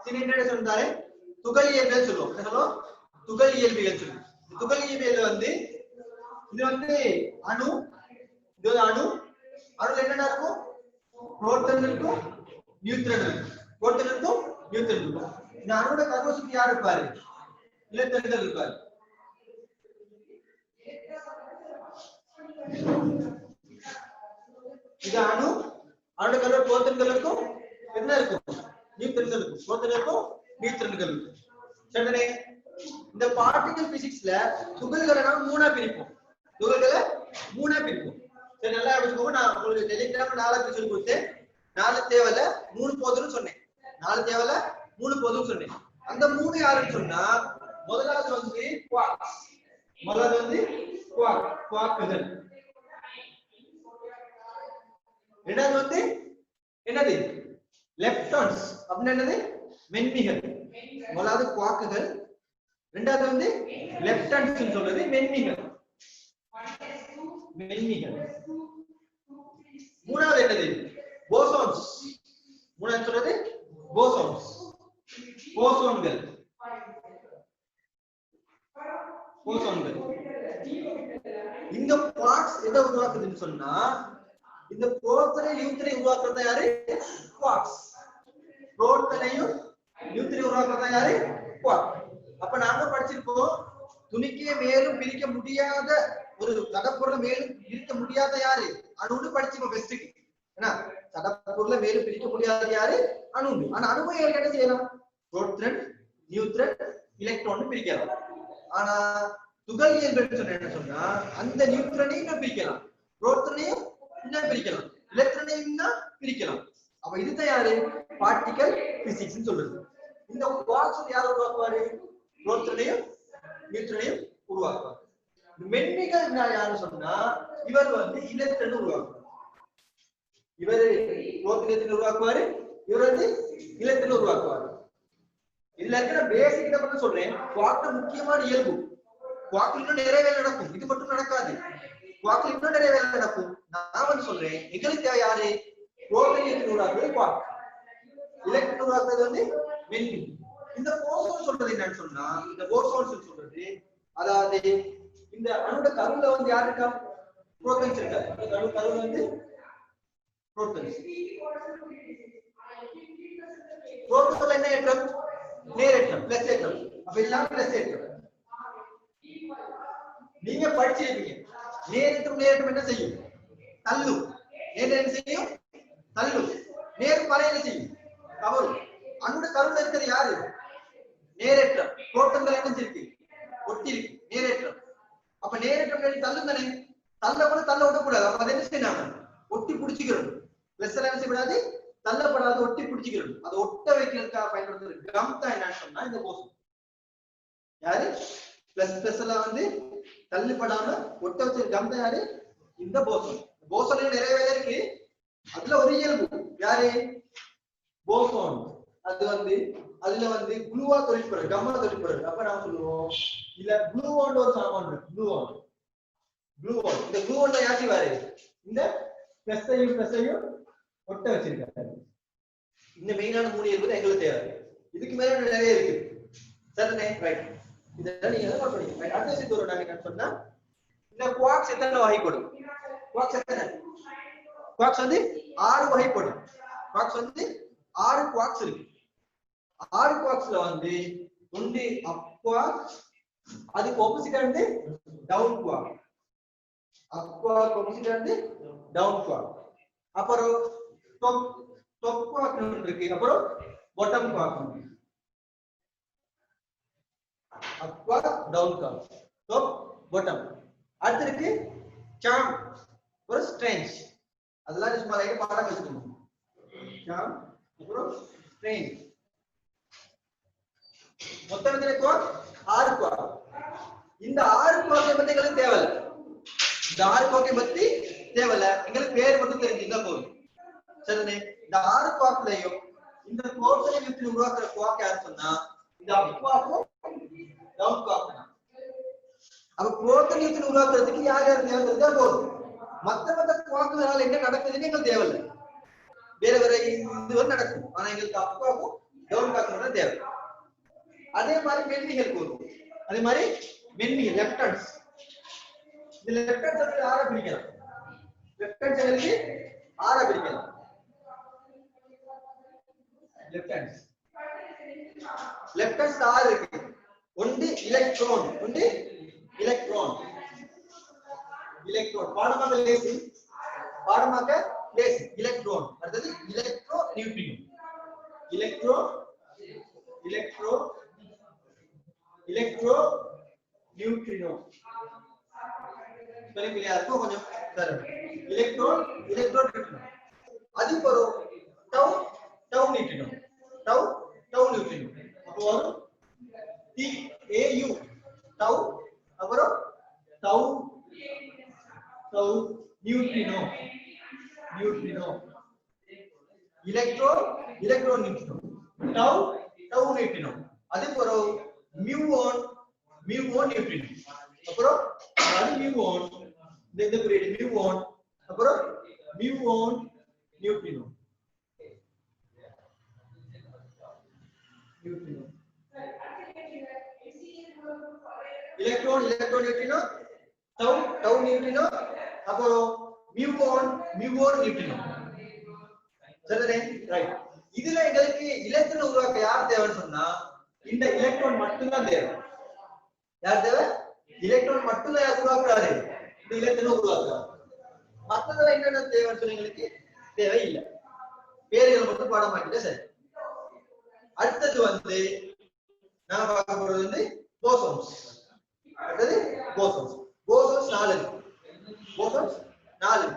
சில என்ன சொல்றாரு துகள் இயற்பியல் சொல்லுவோம். என்ன சொல்லுவோம்? துகள் இயற்பியல் சொல்லுவோம். துகள் இயற்பியல் வந்து இது வந்து அணு, இது ஒரு அணு. அணுல என்னென்ன இருக்கும்? புரோட்டான் இருக்கும், நியூட்ரான் இருக்கும். புரோட்டான் இருக்கும், நியூட்ரான் இருக்கும். இந்த அணுவோட கருவை சுத்தி யார் இருப்பாரு? இலத்திரன்கள் இருப்பாரு. இது அணு, அணுவோட கருவை புரோட்டான்கள் இருக்கும், என்ன இருக்கும்? நியூட்ரான்கள் இருக்கும். புரோட்டான் இருக்கும், நியூட்ரான்கள் இருக்கும். சரிதானே? இந்த பார்ட்டிகல் பிசிக்ஸ்ல துகள்களை நாம மூணா பிரிப்போம். துகள்களை மூணா பிரிப்போம். சரி, நல்லா யோசிச்சுக்கோங்க. நான் உங்களுக்கு டெலிகிராம் 4 பிரிச்சு கொடுத்தேன். 4 தேவையில்ல, 3 போதும்னு சொன்னேன். 4 தேவையில்ல, 3 போதும்னு சொன்னேன். அந்த 3 யாருன்னு சொன்னா, முதலாவது வந்து குவார்க்ஸ். முதலாவது வந்து குவார்க்குகள். இரண்டாவது வந்து என்னது? லெப்டான்ஸ். அப்படின்னா என்னது? மென்மிகள். முதலாவது குவார்க்குகள், இரண்டாவது வந்து லெப்டான்ஸ் சொல்றது மென்மிகள். மென்மிகள். மூணாவது என்னது? போசான்ஸ். மூணாவது சொல்றது போசான்ஸ். போசான்கள். போசான்கள். இந்த குவார்க்ஸ் எதை உருவாக்குதுன்னு சொன்னா, இந்த புரோட்டானை நியூட்ரானை உருவாக்குறதா யாரு? குவார்க்ஸ். புரோட்டானையும் நியூட்ரானை உருவாக்குறதா யாரு? குவார்க். அப்ப நாங்க படிச்சிருப்போம், துணிக்கே மேலும் பிரிக்க முடியாத ஒரு தடப்பொருளை மேலும் பிரிக்க முடியாத யாரு? அணுன்னு படிச்சிருப்போம் பெஸ்ட்டுக்கு. ஏன்னா தடப்பொருளை மேலும் பிரிக்க முடியாத யாரு? அணு. ஆனா அணுவை என்ன செய்யலாம்? புரோட்டான், நியூட்ரான், எலக்ட்ரான் பிரிக்கலாம். ஆனா துகள் இயற்பியல் என்ன சொன்னா, அந்த நியூட்ரானையும் பிரிக்கலாம், புரோட்டானையும் இன்னும் பிரிக்கலாம், எலக்ட்ரானையும் பிரிக்கலாம். அப்ப இதுதான் யாரு? பார்ட்டிகல் பிசிக்ஸ் சொல்றது. இந்த குவார்க்ஸ் யார் உருவாக்குவாரு? புரோட்டானையும் நியூட்ரானையும் உருவாக்குவார். மென்மிகள் யாருன்னு சொன்னா, இவர் வந்து எலக்ட்ரானை உருவாக்குவார். இவர் புரோட்டானை உருவாக்குவாரு, இவர் வந்து எலக்ட்ரானை உருவாக்குவார். இதுல இருக்கிற பேசிக் இதை மட்டும் சொல்றேன். குவார்க் முக்கியமான இயல்பு. குவார்க் இன்னும் நிறைய வேலை நடக்கும், இது மட்டும் நடக்காது. குவார்க் இன்னும் நிறைய வேலை நடக்கும். நான் வந்து சொல்றேன், எங்களுக்கு தேவை யாரு? புரோட்டானை உருவாக்குறது குவார்க், எலக்ட்ரானை உருவாக்குறது வந்து மென்மி. இந்த போசான் சொல்றது என்னன்னு சொன்னா, இந்த போசான் சொல்றது அதாவது இந்த அணுட கருவுல வந்து யாரு இருக்கா? புரோட்டான்ஸ் இருக்காது. இந்த அணு கருவுல வந்து புரோட்டான்ஸ். புரோட்டான்ல என்ன ஏற்றம்? நேரேற்றம், பிளஸ் ஏற்றம். அப்ப எல்லாம் பிளஸ் ஏற்றம். நீங்க படிச்சிருப்பீங்க, நேரேற்றம் நேரேற்றம் என்ன செய்யும்? தள்ளும். நேரம் என்ன செய்யும்? தள்ளும். நேர் பல என்ன செய்யும்? கவரும். அணுட கருவுல இருக்கிறது யாரு? நேரேற்றம். புரோட்டான்கள் என்ன இருக்கு? ஒட்டி இருக்கு, நேரேற்றம். அப்ப நேரேற்றம் தள்ளும் தானே? தள்ள கூட தள்ள விடக்கூடாது. அப்ப என்ன செய்யணும்? ஒட்டி பிடிச்சிக்கிறோம். பிளஸ் எல்லாம் செய்யக்கூடாது, தள்ளப்படாது, ஒட்டி பிடிச்சிக்கிறோம். அதை ஒட்ட வைக்கிறதுக்காக பயன்படுத்துறது கம் தான். என்னன்னு சொன்னா இந்த போசம் யாரு? பிளஸ் பிளஸ் எல்லாம் வந்து தள்ளுப்படாம ஒட்ட வச்ச கம் தான் யாரு? இந்த போசம். போசன்ல நிறைய வேலை இருக்கு. அதுல ஒரு இயல்பு யாரு? போசோன். அது வந்து அதுல வந்து குளுவா தொழிற்படுறது, கம்மா தொழிற்படுறது. அப்ப நான் சொல்லுவோம், இல்ல குளூவான் ஒரு சாமான் இருக்கு. குளூவான். குளூவான். இந்த குளூவான்ல யாசி வாரு? இந்த பிளஸ்ஸையும் ஒட்ட வச்சிருக்காரு. இந்த மெயினான 3 இயல்பு எங்களுக்கு தேவை. இதுக்கு மேல நிறைய இருக்கு. சரிதானே? ரைட். இதெல்லாம் நீங்க என்ன பண்ணுவீங்க? ரைட். அடுத்த விஷயத்தை ஒரு நாங்க என்ன சொன்னா, இந்த குவார்க்ஸ் எத்தனை வகைப்படும்? குவார்க்ஸ் எத்தனை? குவார்க்ஸ் வந்து 6 வகைப்படும். குவார்க்ஸ் வந்து 6 குவார்க்ஸ் இருக்கு. 6 குவார்க்ஸ்ல வந்து ஒன்று அப் குவார்க், அதுக்கு ஆப்போசிட்டா வந்து டவுன் குவார்க். அப் குவார்க் ஆப்போசிட்டா வந்து டவுன் குவார்க். அப்புறம் டாப் குவார்க் இருக்கு. அப்புறம் bottom quark. Up quark, down quark, top, bottom. அடுத்து இருக்கு சாம், ஒரு ஸ்ட்ரேஞ்ச். அதெல்லாம் சும்மா லைட்டா பாடம் வச்சுக்கணும். சாம், அப்புறம் ஸ்ட்ரேஞ்ச். மொத்தம் எத்தனை குவார்க்? 6 குவார்க். இந்த 6 குவார்க்கை பத்தி எங்களுக்கு தேவையில்லை. இந்த 6 குவார்க்கை பத்தி தேவையில்லை, எங்களுக்கு பேர் மட்டும் தெரிஞ்சுங்க போதும். சரிதானே? இந்த 6 குவார்க்லயும் இந்த புரோட்டானை நியூட்ரானை உருவாக்குற குவார்க் யாருன்னு சொன்னா, இந்த அப் குவார்க்கும் டவுன் குவார்க்கும். அப்ப புரோட்டானை நியூட்ரானை உருவாக்குறதுக்கு யார் யார் தேவை தெரிஞ்சா போதும். மத்த குவார்க்குனால என்ன நடக்குதுன்னு எங்களுக்கு தேவையில்லை. வேற வேற இது நடக்கும். ஆனா எங்களுக்கு அப் குவார்க்கும் டவுன் காக்கணும் தேவை. அதே மாதிரி மென்னிகள் போதும். அதே மாதிரி மென்னிகள் லெஃப்ட் ஹேண்ட்ஸ். இந்த லெஃப்ட் ஹேண்ட் சைடுல ஆற பிடிக்கலாம். லெஃப்ட் ஹேண்ட் சைடுக்கு ஆற பிடிக்கலாம். லெஃப்ட் ஹேண்ட்ஸ் ஆறு இருக்கு. ஒன்று எலக்ட்ரான், ஒன்று எலக்ட்ரான். எலக்ட்ரான் பாடமாக லேசி, பாடமாக லேசி. எலக்ட்ரான் அடுத்தது எலக்ட்ரோ நியூட்ரினோ. எலக்ட்ரோ நியூட்ரினோ கிளியா இருக்கும் கொஞ்சம் தரணும். Electron neutrino. அது ஒரு டவு நியூட்ரினோ. Tau neutrino. அப்போ வரும் TAU டவு, அப்புறம் tau neutrino. Electro neutrino. Tau neutrino. அது ஒரு மியூஆன் நியூட்ரினோ. அப்புறம் அது மியூஆன், இந்த குறியீடு மியூஆன், அப்புறம் muon neutrino. electron neutrino, tau neutrino, அப்புறம் muon neutrino. சரிதானே? ரைட். இதுல எங்களுக்கு எலக்ட்ரான் உருவாக்க யார் தேவைன்னு சொன்னா இந்த எலக்ட்ரான் மட்டும் தான் தேவை. யார் தேவை? எலக்ட்ரான் மட்டும் தான் உருவாக்குறாரு. இந்த எலக்ட்ரான் உருவாக்குறாரு. மத்ததெல்லாம் என்னென்ன தேவைன்னு சொல்லி எங்களுக்கு தேவை இல்லை. பேர்கள் மட்டும் பாடம் பண்ணிட்டு சரி. அடுத்தது வந்து நான் பார்க்க போறது வந்து போசோன்ஸ். அடுத்தது போசோன்ஸ். போசோன்ஸ் 4. போசோன்ஸ் 4.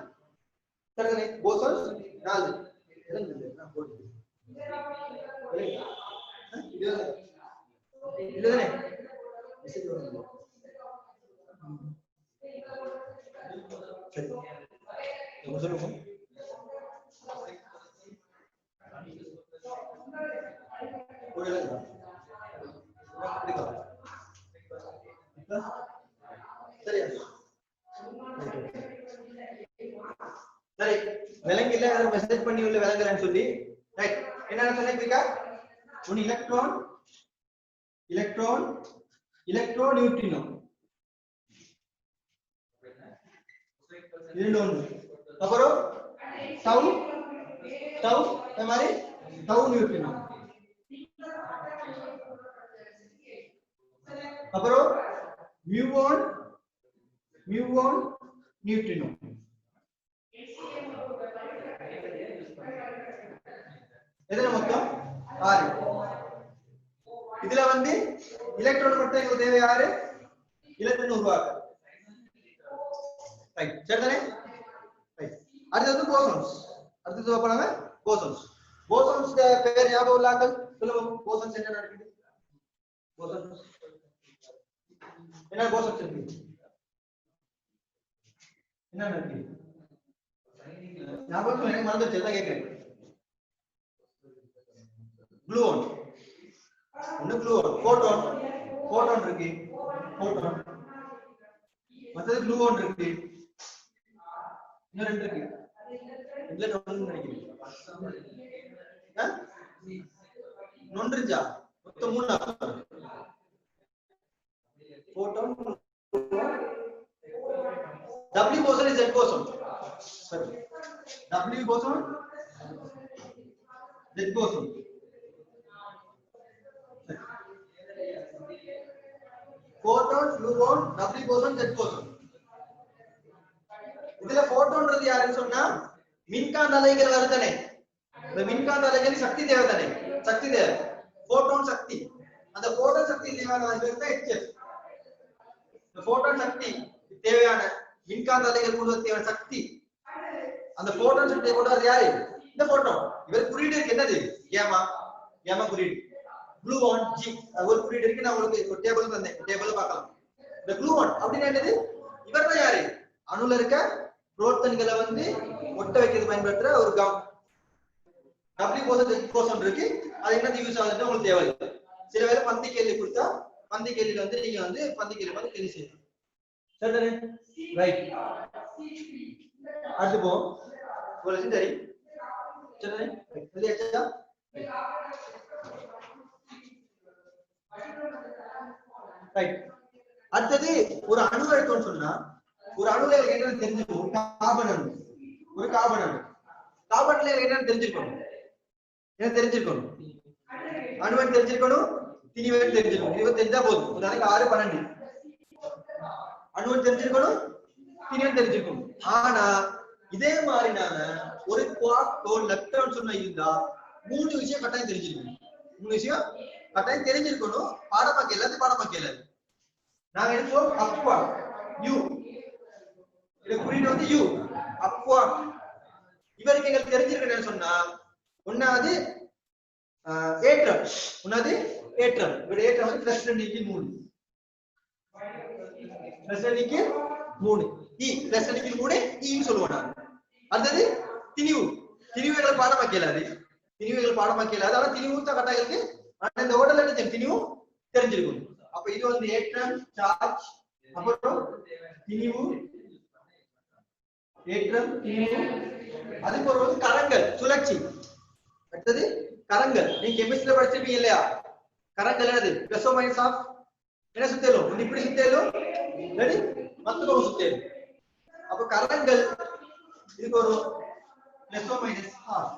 சரிதானே? போசோன்ஸ் 4. நான் போடுறேன். இதுதானே? மெசேஜ் வருது. சரி. என்ன சொல்லுங்க? சரி, விலங்கில மெசேஜ் பண்ணி உள்ள விலங்குறேன்னு சொல்லி ரைட். என்ன சொல்லிருக்கீங்க? ஒரு எலக்ட்ரோ நியூட்ரினோ. இது ஒன்று. அப்புறம் டவு இந்த மாதிரி டவு நியூட்ரினோ. அப்புறம் மியூஆன் நியூட்ரினோ. எத்தனை மொத்தம்? 6. இதுல வந்து எலக்ட்ரான் மட்டும் எங்களுக்கு தேவை யாரு? எலக்ட்ரான் உருவாக்க. ரைட். சரிதானே? ரைட். அடுத்து வந்து போசோன்ஸ். அடுத்து பாப்பாங்க போசோன்ஸ். போசோன்ஸ் பேர் ஞாபகம் உள்ளாக்கள் சொல்லுங்க. போசோன்ஸ் என்ன நடக்குது? போசோன்ஸ் என்ன? போசோன்ஸ் இருக்கு என்ன நடக்குது? ஞாபகம் எனக்கு மறந்துச்சு, தான் கேட்கிறேன். குளூஆன் என்ன? குளூஆன். போட்டான் இருக்கு. போட்டான் மற்றது குளூஆன் இருக்கு. இன்னும் 2 இருக்கு. இதுல ஒன்னு நினைக்கிறேன். நொன்றுஞ்சா மொத்தம் 3. போட்டான், W boson is Z boson. Sorry. W boson, Z boson. Photon, gluon, W boson, Z boson. இதுல போட்டோன்றது யாருன்னு சொன்னா மின்காந்த அலைகள் வருதானே. இந்த மின்காந்த அலைகள் சக்தி தேவை தானே. சக்தி தேவை. போட்டோன் சக்தி. அந்த போட்டோன் சக்தி தேவையான HF. இந்த போட்டோன் சக்தி தேவையான மின்காந்த அலைகள் மூலம் தேவையான சக்தி. அந்த போட்டோன் சக்தியை கொண்டு வரது யாரு? இந்த போட்டோன். இவர் குறியீடு இருக்கு என்னது? கேமா குறியீடு. குளூஆன் G ஒரு குறியீடு இருக்கு. நான் உங்களுக்கு ஒரு டேபிள் தந்தேன். டேபிள் பார்க்கலாம். இந்த குளூஆன் அப்படினா என்னது? இவர் தான் யாரு? அணுல இருக்க புரோட்டான்களை வந்து ஒட்ட வைக்கிறது பயன்படுத்துற ஒரு come. W Poshan Z Poshan இருக்கு. அது என்னது யூஸ் ஆகுதுன்னு உங்களுக்கு தேவையில்லை. சில வேளை பந்தி கேள்வி கொடுத்தா பந்தி கேள்வியில வந்து நீங்க வந்து பந்தி கேள்வி வந்து கேள்வி செய்யலாம். சரிதானே? ரைட். அடுத்து போ. போலீஸ் சரி. சரிதானே? சரியாச்சா? ரைட். அடுத்தது ஒரு அணு எடுத்தோம்னு சொன்னா ஒரு அணுல என்னன்னு தெரிஞ்சுக்கணும். கார்பன் அணு, ஒரு கார்பன் அணு. கார்பன்ல என்னன்னு தெரிஞ்சுக்கணும். என்ன தெரிஞ்சிருக்கணும்? அணுவன் தெரிஞ்சிருக்கணும், திணிவன் தெரிஞ்சிருக்கணும். இது தெரிஞ்சா போதும். ஒரு நாளைக்கு 6 12 அணுவன் தெரிஞ்சிருக்கணும், திணிவன் தெரிஞ்சிருக்கணும். ஆனா இதே மாதிரி நாம ஒரு குவார்க்கோ லெப்டான் சொன்னா இருந்தா 3 விஷயம் கட்டாயம் தெரிஞ்சிருக்கணும். 3 விஷயம் கட்டாயம் தெரிஞ்சிருக்கணும். பாடமாக்க எல்லாத்தையும் பாடமாக்க இல்லாது. நாங்க எடுப்போம் அக்வா யூ, இது குறியீடு வந்து யூ அக்வா. இவருக்கு எங்களுக்கு தெரிஞ்சிருக்கணும்னு சொன்னா ஒன்னாவது ஏற்றம், ஒன்னாவது ஏற்றம். இவருடைய ஏற்றம் வந்து +2 3 +2 3 இ +2 3 ஈன்னு சொல்லுவோம் நாங்க. அடுத்தது திணிவு, திணிவுகளை பாடமாக்க இல்லாது. திணிவுகளை பாடமாக்க இல்லாது. ஆனா திணிவு தான் கட்டாயம் இருக்கு. ஆனா இந்த ஓடல என்ன திணிவு தெரிஞ்சிருக்கும். அப்ப இது வந்து ஏற்றம் சார்ஜ், அப்புறம் திணிவு ஏற்றம் திணிவு. அதுக்கு ஒரு வந்து கரங்கள் சுழற்சி. அடுத்தது கரங்கள். நீங்க கெமிஸ்ட்ரியில படிச்சிருப்பீங்க இல்லையா? கரங்கள் என்னது? பிளஸ் ஓ மைனஸ் ஆஃப் என்ன சுத்தேலும் ஒன்னு இப்படி சுத்தேலும் ரெடி மொத்தம் சுத்தேலும். அப்ப கரங்கள் இதுக்கு ஒரு plus or minus of.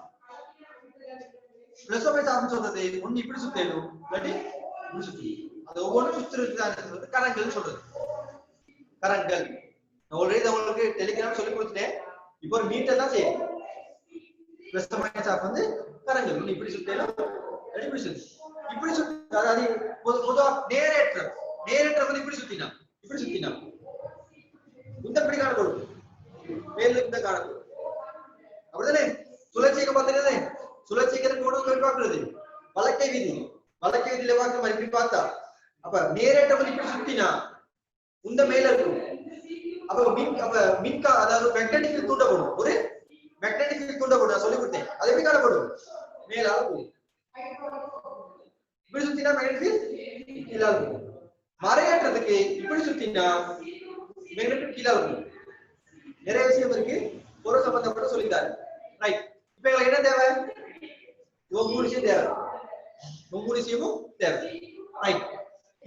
Plus or minus of சொல்றது ஒன்னு இப்படி சுத்தேலும் ரெடி இப்படி சுத்தி. அது ஒவ்வொரு சுத்துறது கரங்கள் சொல்றது. கரங்கள் ஆல்ரெடி உங்களுக்கு டெலிகிராம் சொல்லி கொடுத்துட்டேன். இப்போ ஒரு மீட்டர் தான் செய்யும். பிளஸ் மைனஸ் ஆஃப் வந்து கரங்கள் ஒன்னு இப்படி சுத்தேலும் ரெடி இப்படி சுத்தி. இப்படி சுத்தி அதாவது பொதுவா நேரேற்றம். நேரேற்றம் வந்து இப்படி சுத்தினா இப்படி சுத்தினா இந்த இப்படி காணப்படும், மேல இந்த காணப்படும். அப்படிதானே? சுழற்சிக்கு பார்த்துட்டே சுழற்சிக்கு கூட பார்க்கிறது வழக்கை விதி. வழக்கை விதியில பார்க்க மாதிரி இப்படி பார்த்தா அப்ப நேரேற்றம் வந்து இப்படி சுத்தினா இந்த மேல இருக்கும். அப்ப மின்கா அதாவது மேக்னெட்டிக் ஃபீல்ட் தூண்டப்படும். ஒரு மேக்னெட்டிக் ஃபீல்ட் தூண்டப்படும். நான் சொல்லி கொடுத்தேன். அது எப்படி காணப்படும்? மேலால போகும். இப்படி சுத்தினா மேக்னெட்டிக் ஃபீல்ட் கீழால போகும். மறையேற்றத்துக்கு இப்படி சுத்தினா மேக்னெட்டிக் கீழால போகும். நிறைய விஷயம் இருக்கு. பொருள் சம்பந்தப்பட்ட சொல்லிட்டாரு. ரைட். இப்ப எங்களுக்கு என்ன தேவை? மூணு விஷயம் தேவை. மூணு விஷயமும் தேவை. ரைட்.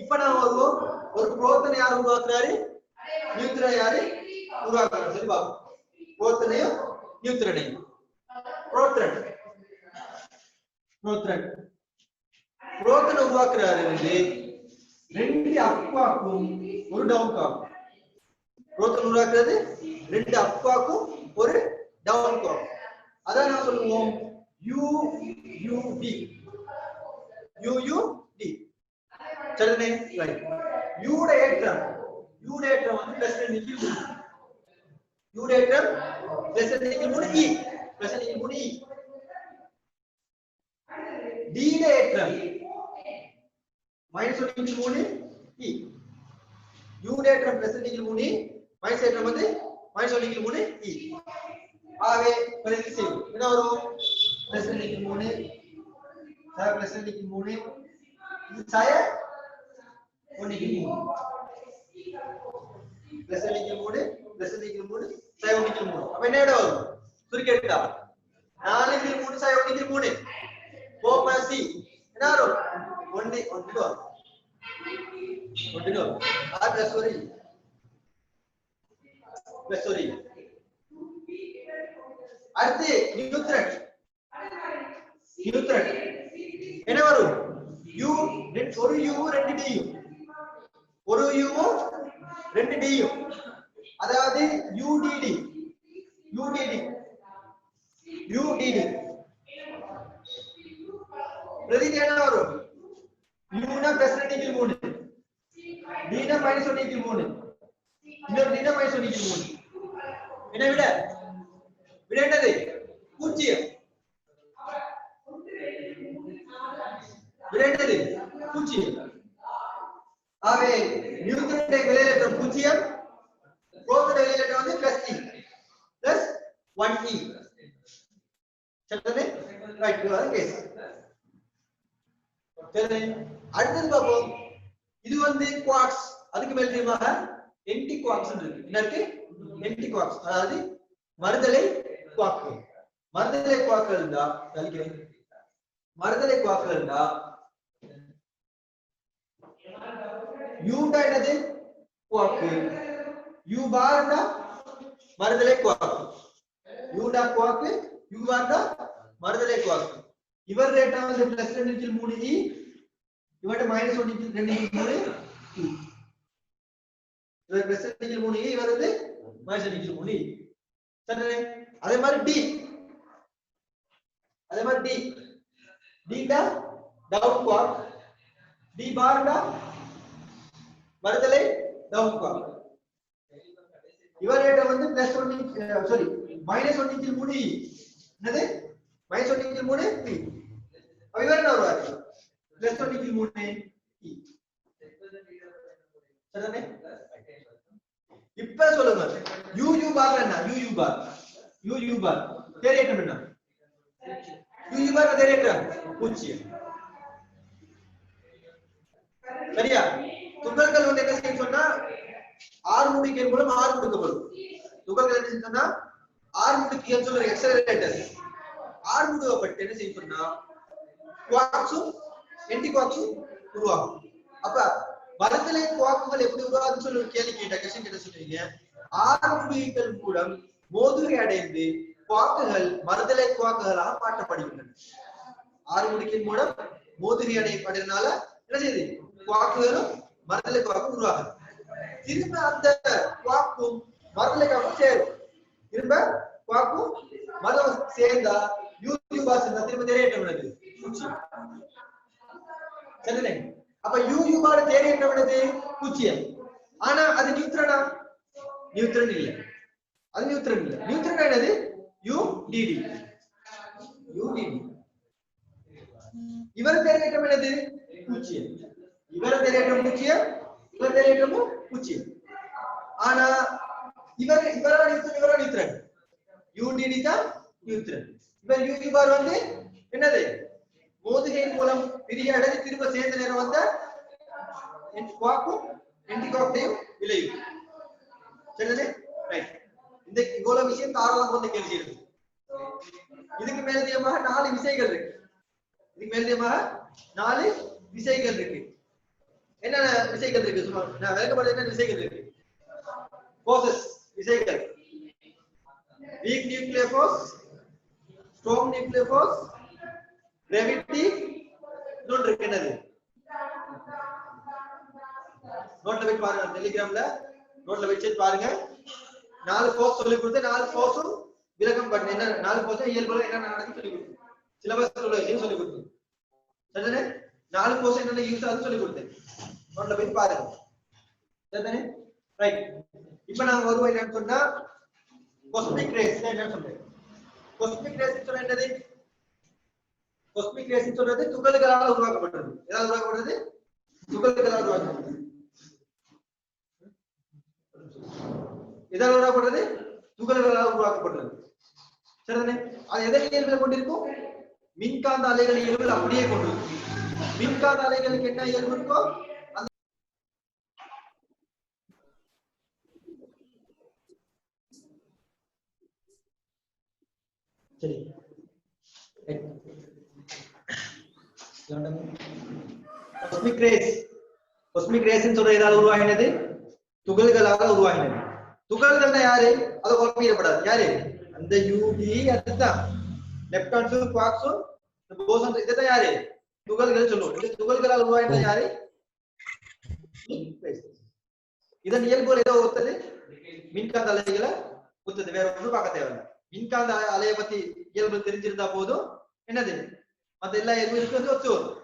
இப்ப நான் வருவோம். ஒரு புரோட்டனை யார் உருவாக்குறாரு? நியூட்ரனை யாரு உருவாக்குறாரு? சரி பாப்போம். புரோட்டனையும் நியூட்ரனையும். புரோட்டன் புரோட்டன் புரோட்டனை உருவாக்குறாரு வந்து 2 அக்வாக்கும் ஒரு டவுன் காக்கும். புரோட்டன் உருவாக்குறது 2 அக்வாக்கும் ஒரு டவுன் காக்கும். அதான் நான் சொல்லுவோம் UUD. UUD சரினே? ரைட். யூட ஏற்றம் வந்து +2 3. யூட ஏற்றம் +2 3 E +2 3 E. D ட ஏற்றம் -1 3 E. யூ ட ஏற்றம் +2 3 E, மைனஸ் ஏற்றம் வந்து -1 3 E. ஆகவே பிரதி செய்யும். என்ன வரும்? +2 3 +2 3 இது சாய 1 3 +2 3 +2 3 சாய 1 3. அப்ப என்ன வரும்? சுருக்கி எடுத்தா 4 3 சாய 1 3 4 C என்ன வரும்? 1 1 வரும். 1 வரும். ஆ பிளஸ் வரும். பிளஸ் வரும். அடுத்து நியூட்ரன் என்ன வரும்? U ஒரு U 2 D ஒரு U 2 D அதாவது UDD பிரதிக்கு என்ன வரும்? U னா +2 3 D னா -1 3 இன்னொரு D னா -1 3. என்ன விட என்னது? 0. விடையென்னது? 0. ஆகவே நியூட்ரனுடைய விலையேற்றம் 0, புரோட்டனுடைய விலையேற்றம் வந்து +1E. சரிதானே? ரைட். இதுதான் கேஸ். சரி. அடுத்து பாப்போம். இது வந்து குவார்ட்ஸ். அதுக்கு மேல் தெரியுமாக என்டி குவார்ட்ஸ் இருக்கு. என்ன இருக்கு? என்டி குவார்ட்ஸ். அதாவது மறுதலை குவார்க்குகள். மறுதலை குவார்க்குகள் இருந்தா கழிக்கிறேன். மறுதலை குவார்க்குகள் இருந்தா யூண்டா என்னது quake, you பார்னா மறுதலை quake, யூண்டா quake, you பார்னா மறுதலை quake. இவர் ரேட்டா வந்து +2/3 e, இவர்ட்ட -1/2/3 e. இவர் +2/3 e, இவர் வந்து -1/3 e. சரி, அதே மாதிரி டி, அதே மாதிரி டி, டீடா டவுன் குவாக், டி பார்னா மறுதலை டவுன் குவாக். இவர் ரேட்டா வந்து +1 சாரி -1/3 e. என்னது -1/3 e. இவர் என்ன வருவாரு +1/3 e. சரிதானே? இப்ப சொல்லுங்க யூ பார் என்ன, யூ பார் தேரியேட்டம் என்ன, யூ பார் தேரியேட்டம் பூஜ்ஜியம். சரியா? துகள்கள் வந்து என்ன செய்யும் சொன்னா ஆர் முடிக்கையின் மூலம் ஆர் முடிக்கப்படும். துகள்கள் என்ன செய்யும் சொன்னா ஆர் முடிக்கைன்னு சொல்ற எக்ஸலரேட்டர் ஆர் முடிக்கப்பட்டு என்ன செய்யும் சொன்னா குவாக்ஸும் ஆன்டி குவாக்ஸும் உருவாகும். அப்ப மறுதலை குவாக்குகள் எப்படி உருவாகுதுன்னு சொல்லி ஒரு கேள்வி கேட்ட கொஸ்டின் என்ன சொல்றீங்க, ஆர் முடிகள் மூலம் மோதுகை அடைந்து குவாக்குகள் மறுதலை குவாக்குகளாக மாற்றப்படுகின்றன. ஆர் முடிக்கின் மூலம் மோதுகை அடைப்பதனால என்ன செய்யுது குவாக்குகளும் மறுதலை குவாக்கும் உருவாகுது. திரும்ப அந்த குவாக்கும் மறுதலை குவாக்கும் சேரும், திரும்ப குவாக்கும் மறுதலை சேர்ந்தா யூ பார் சேர்ந்தா திரும்ப தேரியேட்டம் என்னது பூஜ்ஜியம். சரிதானே? அப்ப யூ பார் தேரியேட்டம் என்னது பூஜ்ஜியம். ஆனா அது நியூட்ரனா? நியூட்ரன் இல்ல, அது நியூட்ரன் இல்ல. நியூட்ரன் என்னது யூ டிடி. இவர் தேரியேட்டம் என்னது பூஜ்ஜியம். இவர் தேரியேட்டம் பூஜ்ஜியம், இவர் தேரியேட்டமும் பூஜ்ஜியம். ஆனா இவரா நியூட்ரன், யூ டிடி தான் நியூட்ரன். இவர் யூ பார் வந்து என்னது மோதுகையின் மூலம் பிரிய அடைந்து திரும்ப சேர்ந்த நேரம் வந்த குவாக்கும் ஆன்டி குவாக்கையும் விளையும். சரிதானே? ரைட். இந்த இவ்வளவு விஷயம் தாராளமாக வந்து கேள்வி இருக்கு. இதுக்கு மேலதிகமாக 4 விசைகள் இருக்கு. இதுக்கு மேலதிகமாக 4 விசைகள் இருக்கு. என்ன விசைகள் இருக்கு சும்மா நான் விளக்கப்படுறது. என்ன விசைகள் இருக்கு? ஃபோர்சஸ் விசைகள். Week nuclear force, strong nuclear force, gravity, இன்னொன்று இருக்கு என்னது நோட்ல வச்சு பாருங்க, டெலிகிராம்ல நோட்ல வச்சு பாருங்க. 4 ஃபோர்ஸ் சொல்லி கொடுத்து 4 ஃபோர்ஸும் விளக்கம் பண்ணி என்ன 4 ஃபோர்ஸும் இயல்புல என்ன நடக்குது சொல்லி கொடுத்து சிலபஸ் சொல்லி கொடுத்து. சரிதானே? 4 ஃபோர்ஸ் என்னென்ன யூஸ் ஆகுது சொல்லி கொடுத்தேன். நோட்ல போய் பாருங்க. சரிதானே? ரைட். இப்போ நான் வருவோம் என்னன்னு சொன்னா காஸ்மிக் ரேஸ் என்ன சொல்றேன். காஸ்மிக் ரேஸ் சொன்னா என்னது? காஸ்மிக் ரேஸ் சொல்றது துகள்களால் உருவாக்கப்பட்டது. எதால உருவாக்கப்பட்டது? துகள்களால் உருவாக்கப்பட்டது. எதால உருவாக்கப்பட்டது? துகள்களால் உருவாக்கப்பட்டது. சரிதானே? அது எதை இயல்புல கொண்டிருக்கும்? மின்காந்த அலைகள் இயல்புல அப்படியே கொண்டிருக்கும். மின்காந்த அலைகளுக்கு என்ன இயல்பு இருக்கோ அந்த சரி. காஸ்மிக் ரேஸ் சொல்ற ஏதாவது உருவாகினது துகள்களாக உருவாகினது. துகள்கள்னா யாரு? அதை குழப்பிடப்படாது. யாரு? அந்த யூடி, அதுதான் லெப்டான்ஸும் குவாக்ஸும் போசான், இதுதான் யாரு? துகள்கள் சொல்லுவோம். இந்த துகள்களால் உருவாகினது யாரு? இதன் இயல்பு ஏதோ ஒத்தது மின்காந்த அலைகளை ஒத்தது, வேற ஒன்றும் பார்க்க தேவையில்லை. மின்காந்த அலையை பத்தி இயல்பு தெரிஞ்சிருந்தா போதும். என்னது மத்த எல்லா இயல்பு இருக்கு ஒத்து வரும்.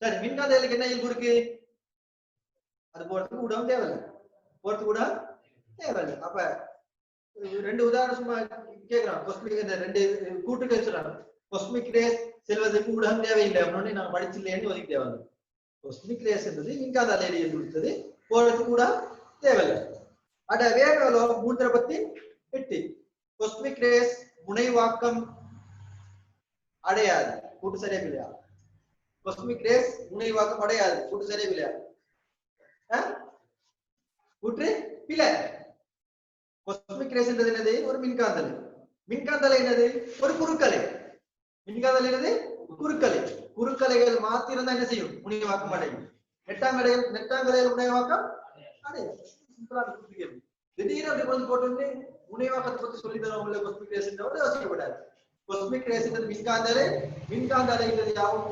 சரி, மின்காந்த அலைக்கு என்ன இயல்பு இருக்கு? அது போறதுக்கு கூட தேவையில்லை, போறதுக்கு கூட தேவையில்லை. அப்ப 2 உதாரணம் சும்மா கேட்கிறோம். காஸ்மிக் இந்த 2 கூட்டுகள் சொல்றாங்க. காஸ்மிக் ரேஸ் செல்வதற்கு ஊடகம் தேவையில்லை அப்படின்னு நாங்க படிச்சில்லைன்னு ஒதுக்கி தேவையில்லை. காஸ்மிக் ரேஸ் என்பது மின்காந்த அலையை கொடுத்தது, போறதுக்கு கூட தேவையில்லை. அட வேறோ 3/8 காஸ்மிக் ரேஸ் முனைவாக்கம் அடையாது. கூட்டு சரியா இல்லையா? காஸ்மிக் ரேஸ் முனைவாக்கம் அடையாது. கூட்டு சரியா இல்லையா? கூற்று பிழை. காஸ்மிக் ரேஸ் என்றது என்னது? ஒரு மின்காந்த அலை. மின்காந்த அலை என்னது? ஒரு குறுக்கலை. மின்காந்த அலை என்னது? குறுக்கலை. குறுக்கலைகள் மாத்திரம் தான் என்ன செய்யும்? முனைவாக்கம் அடையும். நெட்டாங்கடையில் முனைவாக்கம் அடையாது. சிம்பிளான கேள்வி. திடீர்னு அப்படி வந்து போட்டு முனைவாக்கத்தை பத்தி சொல்லி தரவங்கள காஸ்மிக் ரேஸ் யோசிக்கப்படாது. காஸ்மிக் ரேஸ் மின்காந்த அலைகள் யாவும்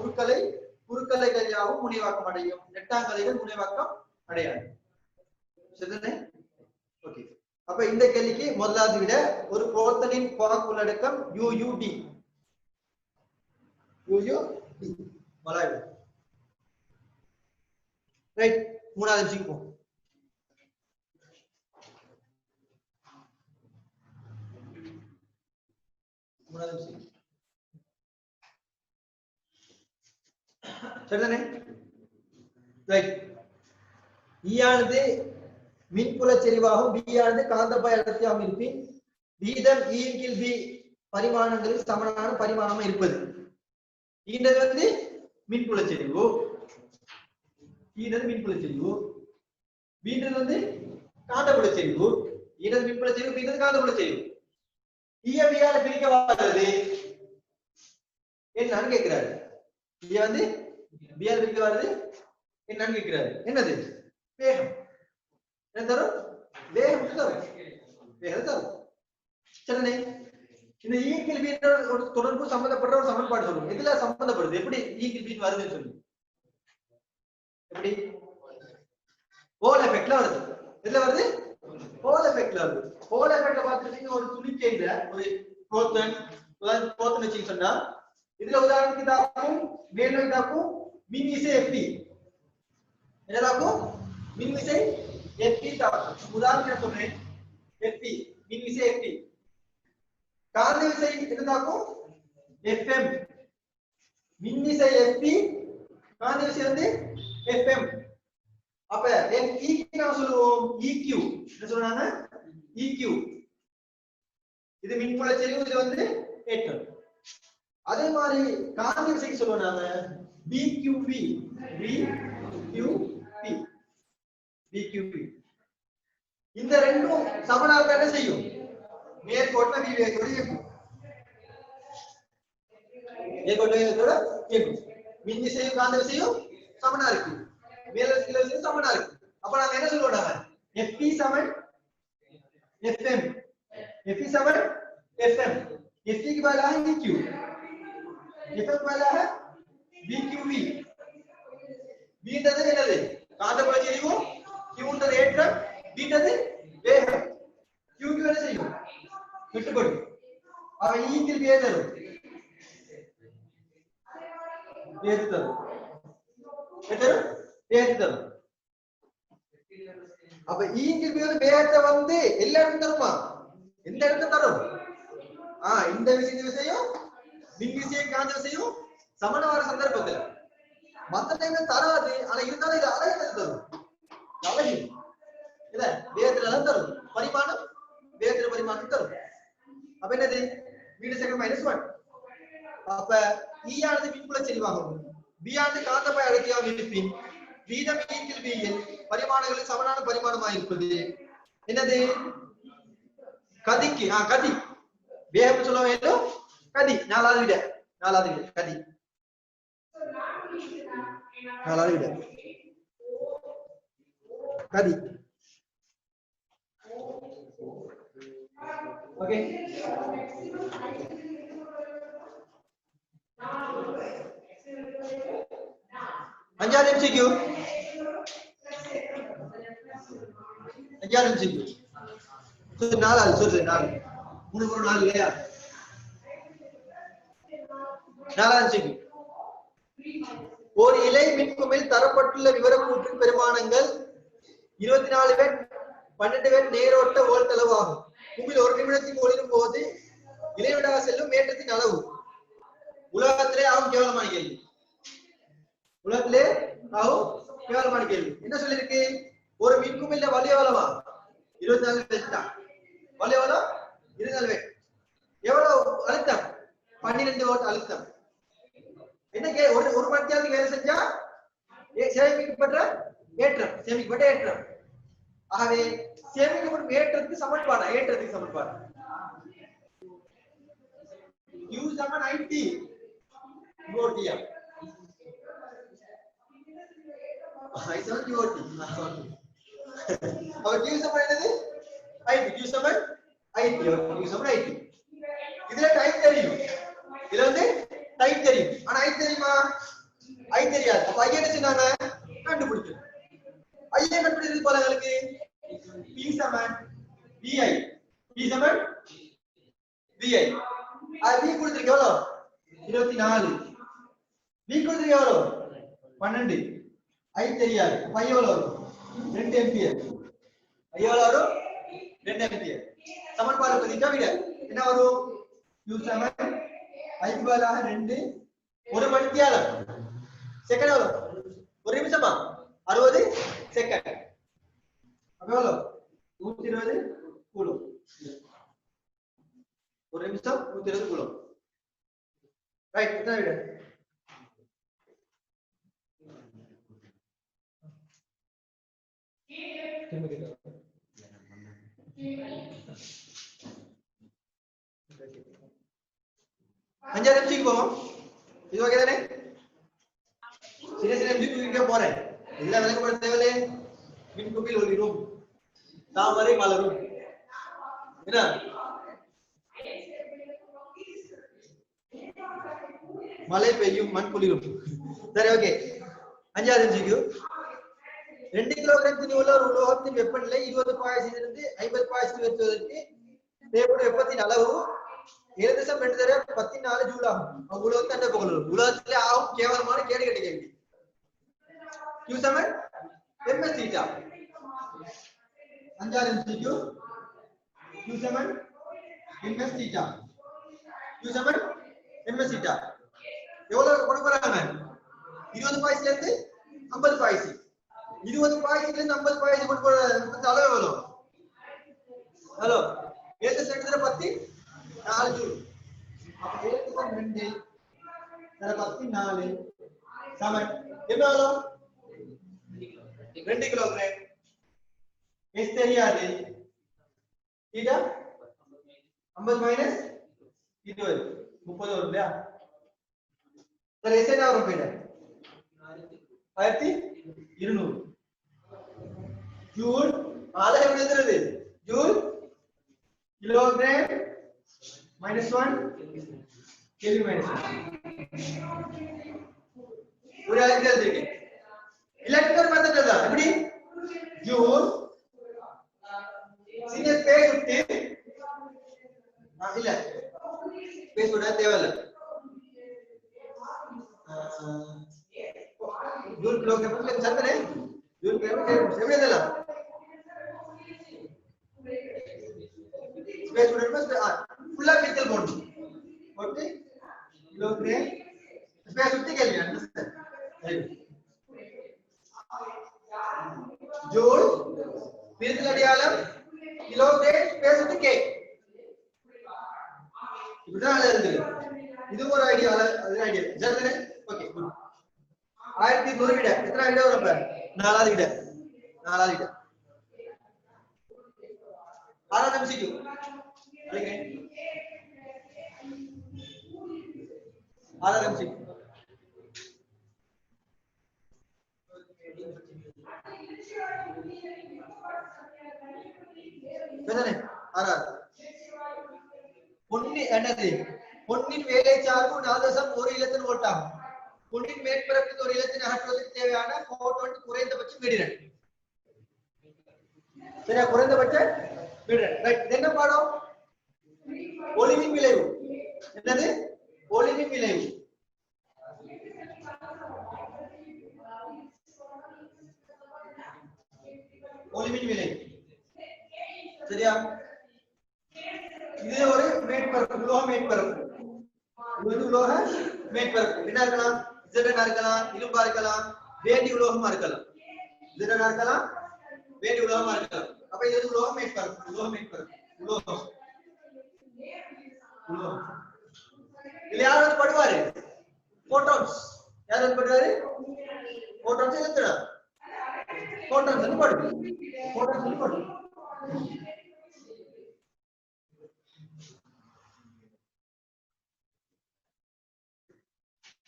குறுக்கலைகள் யாவும் முனைவாக்கம் அடையும். நெட்டாங்கலைகள் முனைவாக்கம் அடையாது. சரிதானே? ஓகே. அப்ப இந்த கேள்விக்கு முதலாவது விட ஒரு புரோட்டனின் குவாக் உள்ளடக்கம் UUD மலாய். ரைட். மூணாவது சிங்கம். சரிதானே? ரைட். ஈயானது மின்புல செறிவாகவும் பியானது காந்தப்பாய் அடர்த்தியாகவும் இருப்பின் வீதம் E/B பரிமாணங்களில் சமனான பரிமாணமா இருப்பது. ஈனது வந்து மின்புல செறிவு, வீண்டது வந்து காந்தப்புல செறிவு. ஈனது மின்புல செறிவு, வீண்டது காந்தப்புல செறிவு. ஈயவியால பிரிக்கவாதது என்னன்னு கேட்கிறாரு. ஈய வந்து பியால பிரிக்கவாதது என்னன்னு கேட்கிறாரு. என்னது? வேகம். என்ன தரும்? வேகம் தரும். சரிதானே? இந்த ஈக்கில் வீட்டோட தொடர்பு சம்பந்தப்பட்ட ஒரு சமன்பாடு சொல்லுங்க. இதுல சம்பந்தப்படுது. எப்படி ஈக்கில் வீட் வருதுன்னு சொல்லு. எப்படி? ஹோல் எஃபெக்ட்ல வருது. எதுல வருது? ஹோல் எஃபெக்ட்ல வருது. ஹோல் எஃபெக்ட்ல பாத்துட்டீங்க, ஒரு துணிக்கையில ஒரு புரோட்டான் வச்சு சொன்னா இதுல உதாரணத்துக்கு இதாக்கும் மேலும் இதாக்கும் மின்விசை FT. என்னதாக்கும்? மின்விசை FT தாக்கும். உதாரணம் சொல்றேன். FT மின்விசை FT. காந்த விசை என்னதாக்கும்? FM. மின்விசை FT, காந்த விசை வந்து FM. அப்ப FE க்கு நாம சொல்லுவோம் EQ. என்ன சொல்றாங்க? EQ. இது மின்புல செறிவு, இது வந்து ஏற்றம். அதே மாதிரி காந்த விசைக்கு சொல்லுவோம் நாம BQP. இந்த ரெண்டும் சமனாக என்ன செய்யும்? நேர்கோட்டுல விவேகத்தோட இயக்கும். மின் விசையும் காந்த விசையும் சமனா இருக்கு. மேல கீழ விசையும் சமனா இருக்கு. அப்ப நாம என்ன சொல்லுவோம்? நாம FP சமன் FM. FP சமன் FM. FP க்கு பதிலாக EQ. FM க்கு பதிலாக BQV. வீண்டது என்னது? காந்தப்புல செறிவு. Qன்றது ஏற்றம். வீண்டது வேகம். Q என்ன செய்யும்? விட்டுப்படும். அவ ஈக்கில் வேதரும். அப்ப ஈங்கில் வேகத்தை வந்து எல்லா இடத்துல தருமா? எந்த இடத்துல தரும்? இந்த விசையும் மின் விசையும் காந்த விசையும் சமனமான சந்தர்ப்பத்தில் மற்ற டைம்ல தராது. ஆனா இருந்தாலும் இது அழகு தரும். அழகு இல்ல வேகத்துல தரும். பரிமாணம் வேகத்துல பரிமாணம் தரும். அப்ப என்னது? -1. அப்ப E ஆனது மின்புல செறிவாகவும் B ஆனது காந்தப்பாய் அடர்த்தியாகவும் இருப்பின் வீதம் E/B இல் பரிமாணங்களில் சமனான பரிமாணமாக இருப்பது என்னது? கதிக்கு கதி. வேகம் சொல்ல வேண்டும். கதி. நாலாவது விட கதி. நாலாவது விட கதி. ஓகே. அஞ்சாவது MCQ. நாலாவது 4 இல்லையா? நாலாவது MCQ. ஒரு இலை மின்குமிழ் தரப்பட்டுள்ள விவரக்கூற்றின் பெருமானங்கள் 24 வாட் 12 வாட் நேரோட்ட வோல்ட் அளவு ஆகும். குமிழ் ஒரு நிமிடத்தில் ஒளிரும் போது இலைவிடாக செல்லும் ஏற்றத்தின் அளவு. உலகத்திலே ஆகும் கேவலமான கேள்வி. என்ன சொல்லிருக்கு? ஒரு மின்குமிழ்ல வலு எவ்வளவா? 24 வாட் தான். வலு எவ்வளவு? 24 வாட். எவ்வளவு அழுத்தம்? 12 வாட் அழுத்தம். என்ன ஒரு மணித்தியாலத்துக்கு வேலை செஞ்சா சேமிக்கப்பட்ட ஏற்றம். ஆகவே சேமிக்கப்படும் ஏற்றத்துக்கு சமன்பாடு U = 90 VOTM. I7 QOT. Our Q sum என்னது? IT. Q sum IT. Q sum IT. இதுல டைப் தெரியும். இதுல வந்து டைப் தெரியும். ஆனா I தெரியுமா? I தெரியாது. அப்ப I என்ன செய்யறாங்க? கண்டுபிடிக்கணும். I கண்டுபிடிக்கிறது போல உங்களுக்கு P சமன் VI. P சமன் VI. அது V கொடுத்திருக்கு எவ்வளவு? 24. V கொடுத்திருக்கு எவ்வளவு? 12. I தெரியாது. அப்ப I எவ்வளவு வரும்? 2 ஆம்பியர். I எவ்வளவு வரும்? 2 ஆம்பியர். சமன்பாடு பதிட்டா விட என்ன வரும்? Q சமன் I பதிலாக 2 ஒரு மணித்தியாலம். செகண்ட் எவ்வளவு? ஒரு நிமிஷமா? 60 செகண்ட். அப்ப எவ்வளவு? 120 கூலும். ஒரு நிமிஷம் 120 கூலும். ரைட், எத்தனை விட? அஞ்சாவது நிமிஷம் போவோம். இது ஓகே தானே? சின்ன நிமிஷம் போறேன். எல்லா விளக்கப்பட தேவையில்லை. மின் குப்பில் ஒளிரும், தாமரை மலரும். என்ன மழை பெய்யும், மண் குளிரும். சரி, ஓகே. அஞ்சாவது நிமிஷம் 2 கிலோகிராம் திணி உள்ள ஒரு உலோகத்தின் வெப்பநிலை 20 பாய்சிலிருந்து 50 பாய்சி உயர்த்துவதற்கு தேவைப்படும் வெப்பத்தின் அளவு 7.2 ஜூல் ஆகும். உலகத்தை அந்த பக்கம் உலகத்திலே ஆகும் கேவலமான கேடு கட்ட கேள்வி. Q சமன் ms θ. அஞ்சாவது நிமிஷம் Q சமன் ms θ. Q சமன் ms θ. எவ்வளவு கொடுக்கறாங்க? 20 பாய்சில இருந்து 50 பாய்சி. 20 பாய்சில இருந்து 50 பாய்சி கொடுக்கற அளவு எவ்வளவு? Hello, 7.10 4 joule. அப்ப 7.2 14 சமன் எவ்வளவு? 2 கிலோகிராம். எஸ் தெரியாது. θ 50 மைனஸ் 20 30 வரும் இல்லையா? சரி, எஸ் என்ன வரும்? 1200 ஜூல். ஆளை எப்படி எழுதுறது? ஜூல் கிலோகிராம் -1 கெல்வின் -1 ஒரு ஆளுக்கு எழுதிருக்கேன். எலக்ட்ரிக்கல் மெத்தட் தான். எப்படி? ஜூல் சின்ன ஸ்பேஸ் விட்டு இல்ல ஸ்பேஸ் விட தேவையில்லை. ஜூல் கிலோகிராம் சந்தனே ஜூல் கிலோகிராம் செமையதಲ್ಲ ஸ்பேஸ் விட ஃபுல்லா கிளிக்கல் போடு. ஓகே, கிலோகிராம் ஸ்பேஸ் விட்டு கேள்வி அண்டர்ஸ்டாண்ட். ஜூல் பிரித்தல் அடையாளம் கிலோகிராம் ஸ்பேஸ் விட்டு கே. இப்படிதான் எழுதுங்க. இது ஒரு ஐடியா, அது ஐடியா சரிதானே? Okay, good. 1100 விட எத்தனை விட வரும்? 4வது விட. 4வது விட 6வது MCQ. ஓகே, 6வது MCQ. சரிதானே? 6வது பொன்னி என்னது? பொன்னின் வேலை சார்பு 4.1 இலத்தின் வோல்ட் ஆகும். பொன்னின் மேற்பரப்பில் ஒரு இலத்தின் அகற்றுவதற்கு தேவையான போட்டான் குறைந்தபட்ச மீடியன். சரியா? குறைந்தபட்ச மீடியன். ரைட், என்ன பாடம்? ஒளிமின் விளைவு. என்னது? ஒளிமின் விளைவு. ஒளிமின் விளைவு. சரியா? இது ஒரு மேற்பரப்பு, உலோக மேற்பரப்பு. இது உலோக மேற்பரப்பு. என்ன இருக்கலாம்? Z இருக்கலாம், இரும்பா இருக்கலாம், வேதி உலோகமா இருக்கலாம். Z இருக்கலாம், வேதி உலோகமா இருக்கலாம். அப்ப இது உலோக மேற்பரப்பு. உலோக மேற்பரப்பு, உலோகம். உலோகம். இதுல யார் படுவாரு? போட்டான்ஸ். யார் படுவாரு? போட்டான்ஸ் எழுதுறா. போட்டான்ஸ் என்ன படுது? போட்டான்ஸ் என்ன படுது?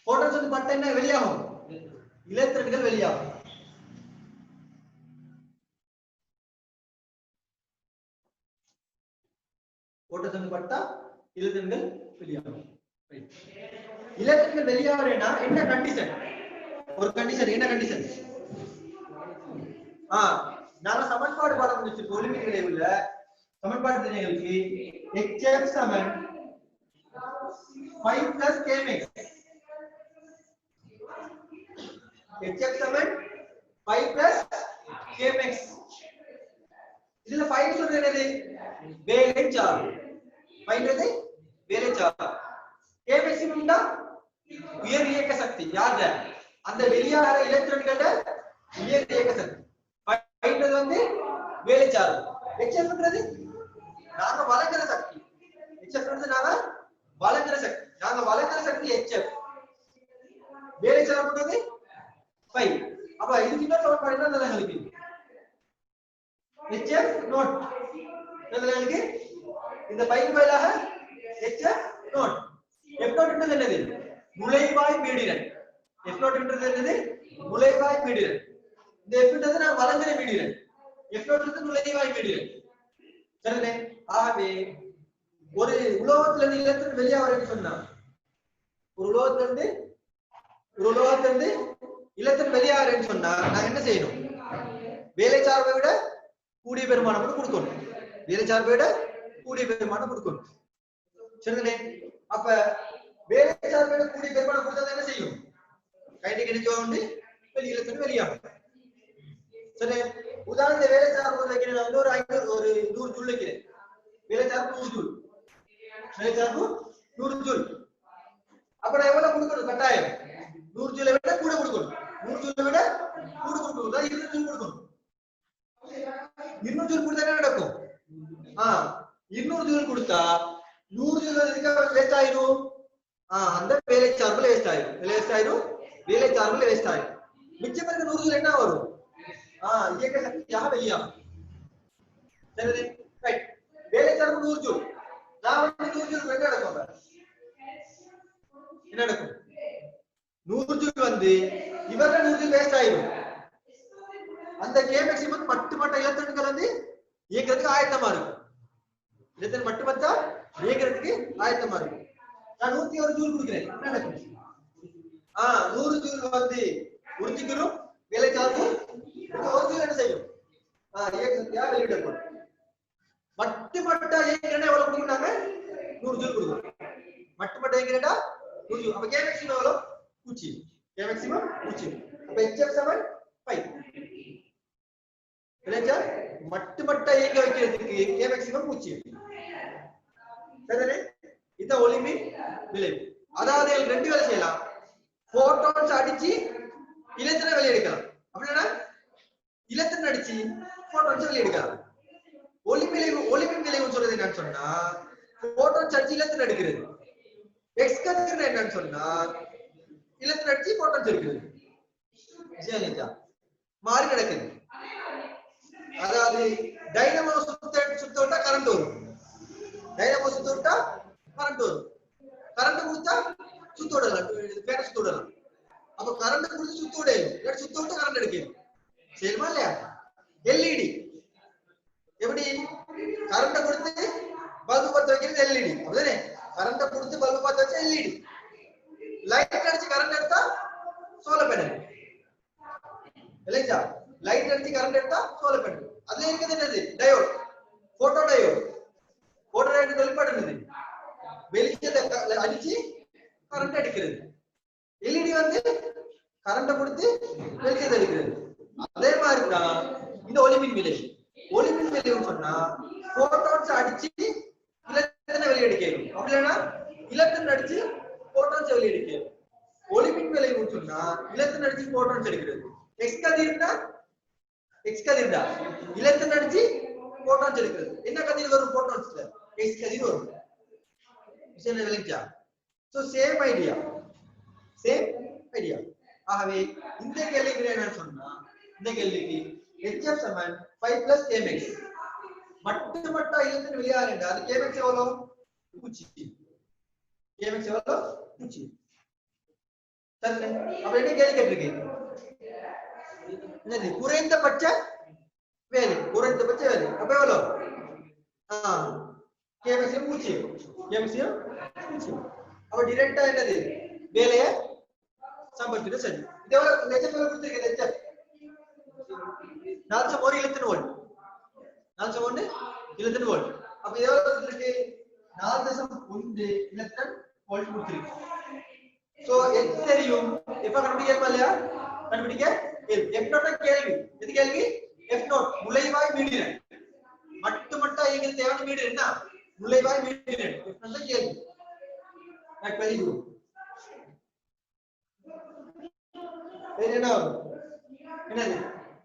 போட்டான்ஸ் வந்து பட்ட என்ன வெளியாகும்? எலக்ட்ரான்கள் வெளியாகும். ஓட்டத்தங்கு பட்டா இலத்திரன்கள் வெளியாகும். இலத்திரன்கள் வெளியாகிறேன்னா என்ன கண்டிஷன்? ஒரு கண்டிஷன், என்ன கண்டிஷன்? நாங்க சமன்பாடு பாடம் முடிச்சிருக்கோம். ஒலிம்பிக் விளைவுல சமன்பாடு தெரியுங்களுக்கு HF சமன் 5 plus kmx. HF சமன் 5 plus kmx. இதுல 5 சொல்றது என்னது? வேலை சார்பு. 5 என்னது? வேலை சார்பு. kmx உண்டா? உயர் இயக்க சக்தி. யாரு? அந்த வெளியாகிற எலக்ட்ரான்களோட உயர் இயக்க சக்தி. 5 வந்து வேலை சார்பு. HF ன்றது நாங்க வழங்குற சக்தி. HF ன்றது நாங்க வழங்குற சக்தி. நாங்க வழங்குற சக்தி HF. வேலை சார்புன்றது 5. அப்ப இதுக்கு இன்னொரு சமன்பாடு என்ன தரங்களுக்கு? HF note. என்னங்களுக்கு? இந்த 5 பதிலாக HF நோட். F நோட் ன்றது என்னது? நுழைவாய் மீடிரன். F நோட் ன்றது என்னது? நுழைவாய் மீடிரன். இந்த F ன்றது நான் வழங்குற மீடிரன். F நோட் ன்றது நுழைவாய் மீடிரன். சரிதானே? ஆகவே ஒரு உலோகத்துல இருந்து எலக்ட்ரான் வெளியாகுதுன்னு சொன்னா, ஒரு உலோகத்துல இருந்து எலக்ட்ரான் வெளியாகுதுன்னு சொன்னா நான் என்ன செய்யணும்? வேலை சார்பை விட கூடிய பெருமானம் கொடுக்கணும். வேலை சார்பை விட கூடிய பெருமானம் கொடுக்கணும். சரிதானே? அப்ப வேலை சார்பை விட கூடிய பெருமானம் கொடுத்தா என்ன செய்யும்? கைனடிக் எனர்ஜி வந்து எலக்ட்ரான் வெளியாகும். சரி, உதாரணத்துக்கு வேலை சார்பு வைக்கிறேன், வந்து ஒரு 100 ஜூல் வைக்கிறேன். வேலை சார்பு 100 ஜூல். வேலை சார்பு 100 ஜூல். அப்ப நான் எவ்வளவு கொடுக்கணும்? கட்டாயம் 100 ஜூலை விட கூட கொடுக்கணும். 100 ஜூலை விட கூட கொடுக்கணும். 200 ஜூல் கொடுக்கணும். 200 ஜூல் கொடுத்தா என்ன நடக்கும்? 200 ஜூல் கொடுத்தா 100 ஜூல் எதுக்கு வேஸ்ட் ஆயிடும்? அந்த வேலை சார்புல வேஸ்ட் ஆயிடும். வேலை சார்புல வேஸ்ட் ஆயிடும். மிச்சம் இருக்க 100 ஜூல் என்ன வரும்? இயக்க சக்தியாக வெளியாகும். சரி, ரைட். வேலை சார்பு 100 ஜூல். நான் வந்து 100 ஜூல் என்ன நடக்கும்? என்ன நடக்கும்? 100 ஜூல் வந்து இவர்ல 100 ஜூல் வேஸ்ட் ஆயிடும். அந்த K மேக்ஸிமம் மட்டுமட்ட எலக்ட்ரான்கள் வந்து இயக்கிறதுக்கு ஆயத்தமா இருக்கும். எலக்ட்ரான் மட்டுமட்ட இயக்கிறதுக்கு ஆயத்தமா இருக்கும். நான் 101 ஜூல் கொடுக்கிறேன். என்ன நடக்கும்? 100 ஜூல் வந்து உறிஞ்சிக்கிறோம். வேலை சார்பு 1 ஜூல் என்ன செய்யும்? இயக்கத்தையா வெளியிடப்படும். மட்டுமட்ட இயக்கிறேன்னா எவ்வளவு கொடுக்குறாங்க? 100 ஜூல் கொடுக்குறோம். மட்டுமட்ட இயக்கிறேன்னா 100 ஜூல். அப்ப K மேக்ஸிமம் எவ்வளவு? 0. K maximum 0. அப்ப HF சமன் 5. இல்லையா? மட்டுமட்ட இயக்க வைக்கிறதுக்கு K மேக்ஸிமம் 0. சரிதானே? இந்த ஒலிம்பிக் விளைவு. அதாவது ரெண்டு வேலை செய்யலாம். போட்டான்ஸ் அடிச்சு எலக்ட்ரான் வெளியெடுக்கலாம். அப்படின்னா எலக்ட்ரான் அடிச்சு போட்டான்ஸ் வெளியெடுக்கலாம். ஒலிம்பிக் விளைவு சொல்றது என்னன்னு சொன்னா, போட்டான்ஸ் அடிச்சு எலக்ட்ரான் எடுக்கிறது. எக்ஸ் கதிர் என்னன்னு சொன்னா, எலக்ட்ரான் அடிச்சு போட்டான்ஸ் எடுக்கிறது. சரிங்களா? மாறி நடக்குது. அதாவது டைனமோ சுத்த விட்டா கரண்ட் வரும். டைனமோ சுத்த விட்டா கரண்ட் வரும். கரண்ட் கொடுத்தா சுத்த விடலாம். பேர சுத்த விடலாம். அப்ப கரண்ட் கொடுத்து சுத்த விடணும். சுத்த விட்டு கரண்ட் எடுக்கணும். சரிமா இல்லையா? எல்இடி எப்படி? கரண்ட் கொடுத்து பல்பு பத்த வைக்கிறது எல்இடி. அப்படிதானே? கரண்ட் கொடுத்து பல்பு பத்த வச்சா எல்இடி. லைட் அடிச்சு கரண்ட் எடுத்தா சோலார் பேனல். இல்லையா? லைட் அடிச்சு கரண்ட் எடுத்தா சோலார் பேனல். அதுல இருக்குது என்னது? Diode. Photo diode. Photo diode வெளிப்பாடு என்னது? வெளிச்சத்தை அடிச்சு கரண்ட் எடுக்கிறது. எல்இடி வந்து கரண்ட் கொடுத்து வெளிச்சத்தை எடுக்கிறது. அதே மாதிரி தான் இந்த ஒலிம்பிக் விளைவு. ஒலிம்பிக் விளைவுன்னு சொன்னா போட்டான்ஸ் அடிச்சு எலக்ட்ரானை வெளியெடுக்கணும். அப்படி இல்லைன்னா எலக்ட்ரான் அடிச்சு போட்டான்ஸ் வெளியெடுக்கணும். ஒலிம்பிக் விளைவுன்னு சொன்னா எலக்ட்ரான் அடிச்சு போட்டான்ஸ் எடுக்கிறது. எக்ஸ் கதிர்னா எலக்ட்ரான் அடிச்சு போட்டான்ஸ் எடுக்கிறது. என்ன கதிர் வரும்? போட்டான்ஸ்ல எக்ஸ் கதிர் வரும். விஷயம் விளங்கிச்சா? So same idea. ஆகவே இந்த கேள்விக்கு என்ன சொன்னா, இந்த கேள்விக்கு HF சமன் 5 plus kmx. மட்டுமட்ட எலக்ட்ரான் வெளியாகுது. அது kmx எவ்வளவு? 0. kmx எவ்வளவு? 0. சரி, அப்ப என்ன கேள்வி கேட்டிருக்கீங்க? என்னது? குறைந்தபட்ச வேலை. அப்ப எவ்வளவு? கேமசியம் 0 கேமசியம் 0 அப்ப டைரக்டா என்னது வேலைய சம்பந்திட சரி இதோட லெஜர் கொடுத்திருக்கேன் லெஜர் 401 இலத்திரன் வோல்ட் 401 இலத்திரன் வோல்ட் அப்ப இதோட கொடுத்திருக்கு 4.1 இலத்திரன் வோல்ட் கொடுத்திருக்கு சோ x தெரியும் எப்ப கண்டுபிடிக்க இல்லையா கண்டுபிடிக்க f0 கேள்வி இது கேள்வி f0 நுழைவாய் மீடியன் மட்டுமட்டா இங்க தேவையான மீடியன் என்ன நுழைவாய் மீடியன் f0 கேள்வி நான் வெரி குட் என்ன என்னது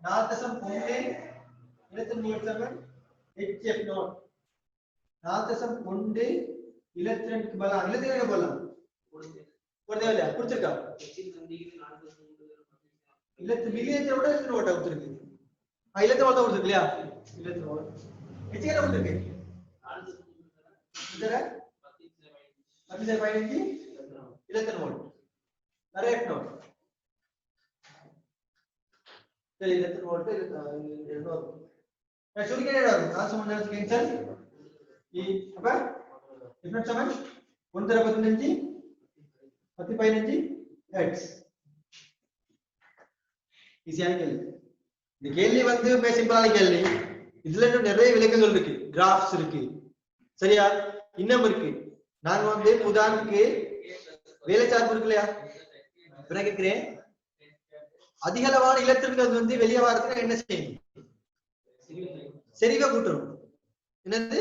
4.1 இலத்திரன் வோல்ட் சமன் hf0 4.1 இலத்திரனுக்கு பலம் இலத்திரனுக்கு பலம் ஒரு தேவையில்லையா கொடுத்திருக்கா இலத்திரன் மில்லியன் விட இலத்திரன் வோல்ட் கொடுத்திருக்கு இலத்திரன் வோல்ட் கொடுத்திருக்கு இல்லையா இலத்திரன் வோல்ட் எச்சேல கொடுத்திருக்கு இதர 10.15 இலத்திரன் வோல்ட் கரெக்ட் நோட் சரி இலத்திரன் வோல்ட் 200 நான் சுருக்கி நேரம் நான் சமன்பாடு கேன்சல் அப்ப டிஃபரன்ஸ் சமன் 1.15 10.15 ஹெர்ட்ஸ் ஈஸியான கேள்வி இந்த கேள்வி வந்து மிக சிம்பிளான கேள்வி இதுல இன்னும் நிறைய விளக்கங்கள் இருக்கு கிராஃப்ஸ் இருக்கு சரியா இன்னும் இருக்கு நான் வந்து உதாரணத்துக்கு வேலை சார்பு இருக்கு இல்லையா நான் கேட்கிறேன் அதிக அளவான இலத்திரன்கள் வந்து வெளியே வரதுக்கு என்ன செய்யணும் செறிவை கூட்டணும் என்னது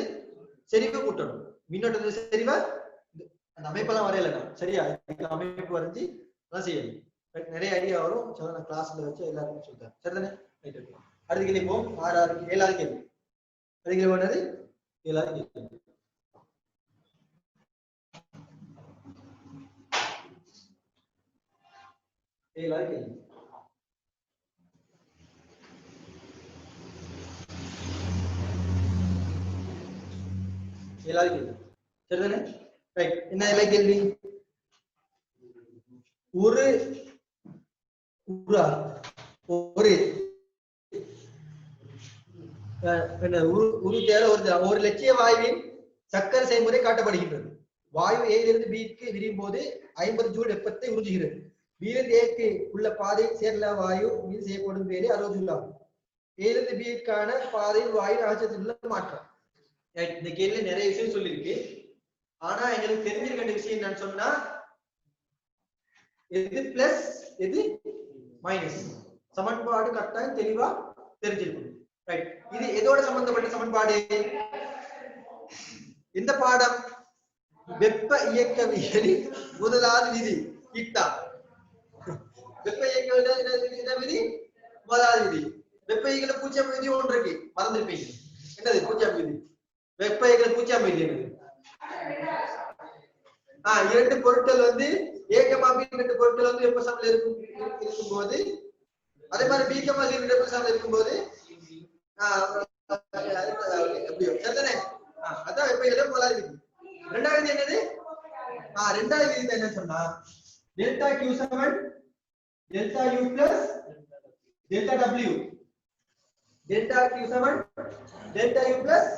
செறிவை கூட்டணும் மின்னோட்டத்தை செறிவை அந்த அமைப்பெல்லாம் வரையல சரியா அமைப்பு வரைஞ்சி அதான் செய்யணும் நிறைய ஐடியா வரும் நான் கிளாஸ்ல வச்சு எல்லாருக்கும் சொல்றேன் சரிதானே அடுத்த கேள்வி போம் 7வது கேள்வி அடுத்த கேள்வி என்னது 7வது கேள்வி சரிதானே ரைட் என்ன எல்லா கேள்வி ஒரு லட்சிய வாயுவின் சக்கர செயல்முறை காட்டப்படுகின்றது வாயு ஏலிருந்து பிக்கு விரியும் போது 50 ஜூல் வெப்பத்தை உறிஞ்சுகிறது பியிலிருந்து ஏக்கு உள்ள பாதை சேர்ல வாயு மீது செய்யப்படும் வேலை 60 ஜூல் ஆகும் ஏலிருந்து பிக்கான பாதையில் வாயு ஆச்சரியத்தில் உள்ள மாற்றம் இந்த கேள்வியில நிறைய விஷயம் சொல்லியிருக்கு ஆனா எங்களுக்கு தெரிஞ்சிருக்க வேண்டிய விஷயம் என்னன்னு சொன்னா எது பிளஸ் எது மைனஸ் சமன்பாடு கட்டாயம் தெளிவா தெரிஞ்சிருக்கும் ரைட் இது எதோட சம்பந்தப்பட்ட சமன்பாடு இந்த பாடம் வெப்ப இயக்கவியலின் முதலாவது விதி இட்டா வெப்ப இயக்கவியல் விதி முதலாவது விதி வெப்ப இயக்கல பூஜ்ஜியம் விதி ஒன்று இருக்கு மறந்துருப்பீங்க என்னது பூஜ்ஜியம் விதி வெப்ப இயக்கல பூஜ்ஜியம் விதி என்னது இரண்டு பொருட்கள் வந்து ஏகமாக இரண்டு பொருட்கள் வந்து வெப்ப சமநிலை இருக்கும்போது அதே மாதிரி பீக்கமாக இரண்டு வெப்ப சமநிலை இருக்கும்போது சரிதானே அதான் வெப்ப இயக்கல முதலாவது விதி இரண்டாவது என்னது இரண்டாவது விதி என்ன சொன்னா டெல்டா Q சமன் delta U plus delta W delta Q சமன் delta U plus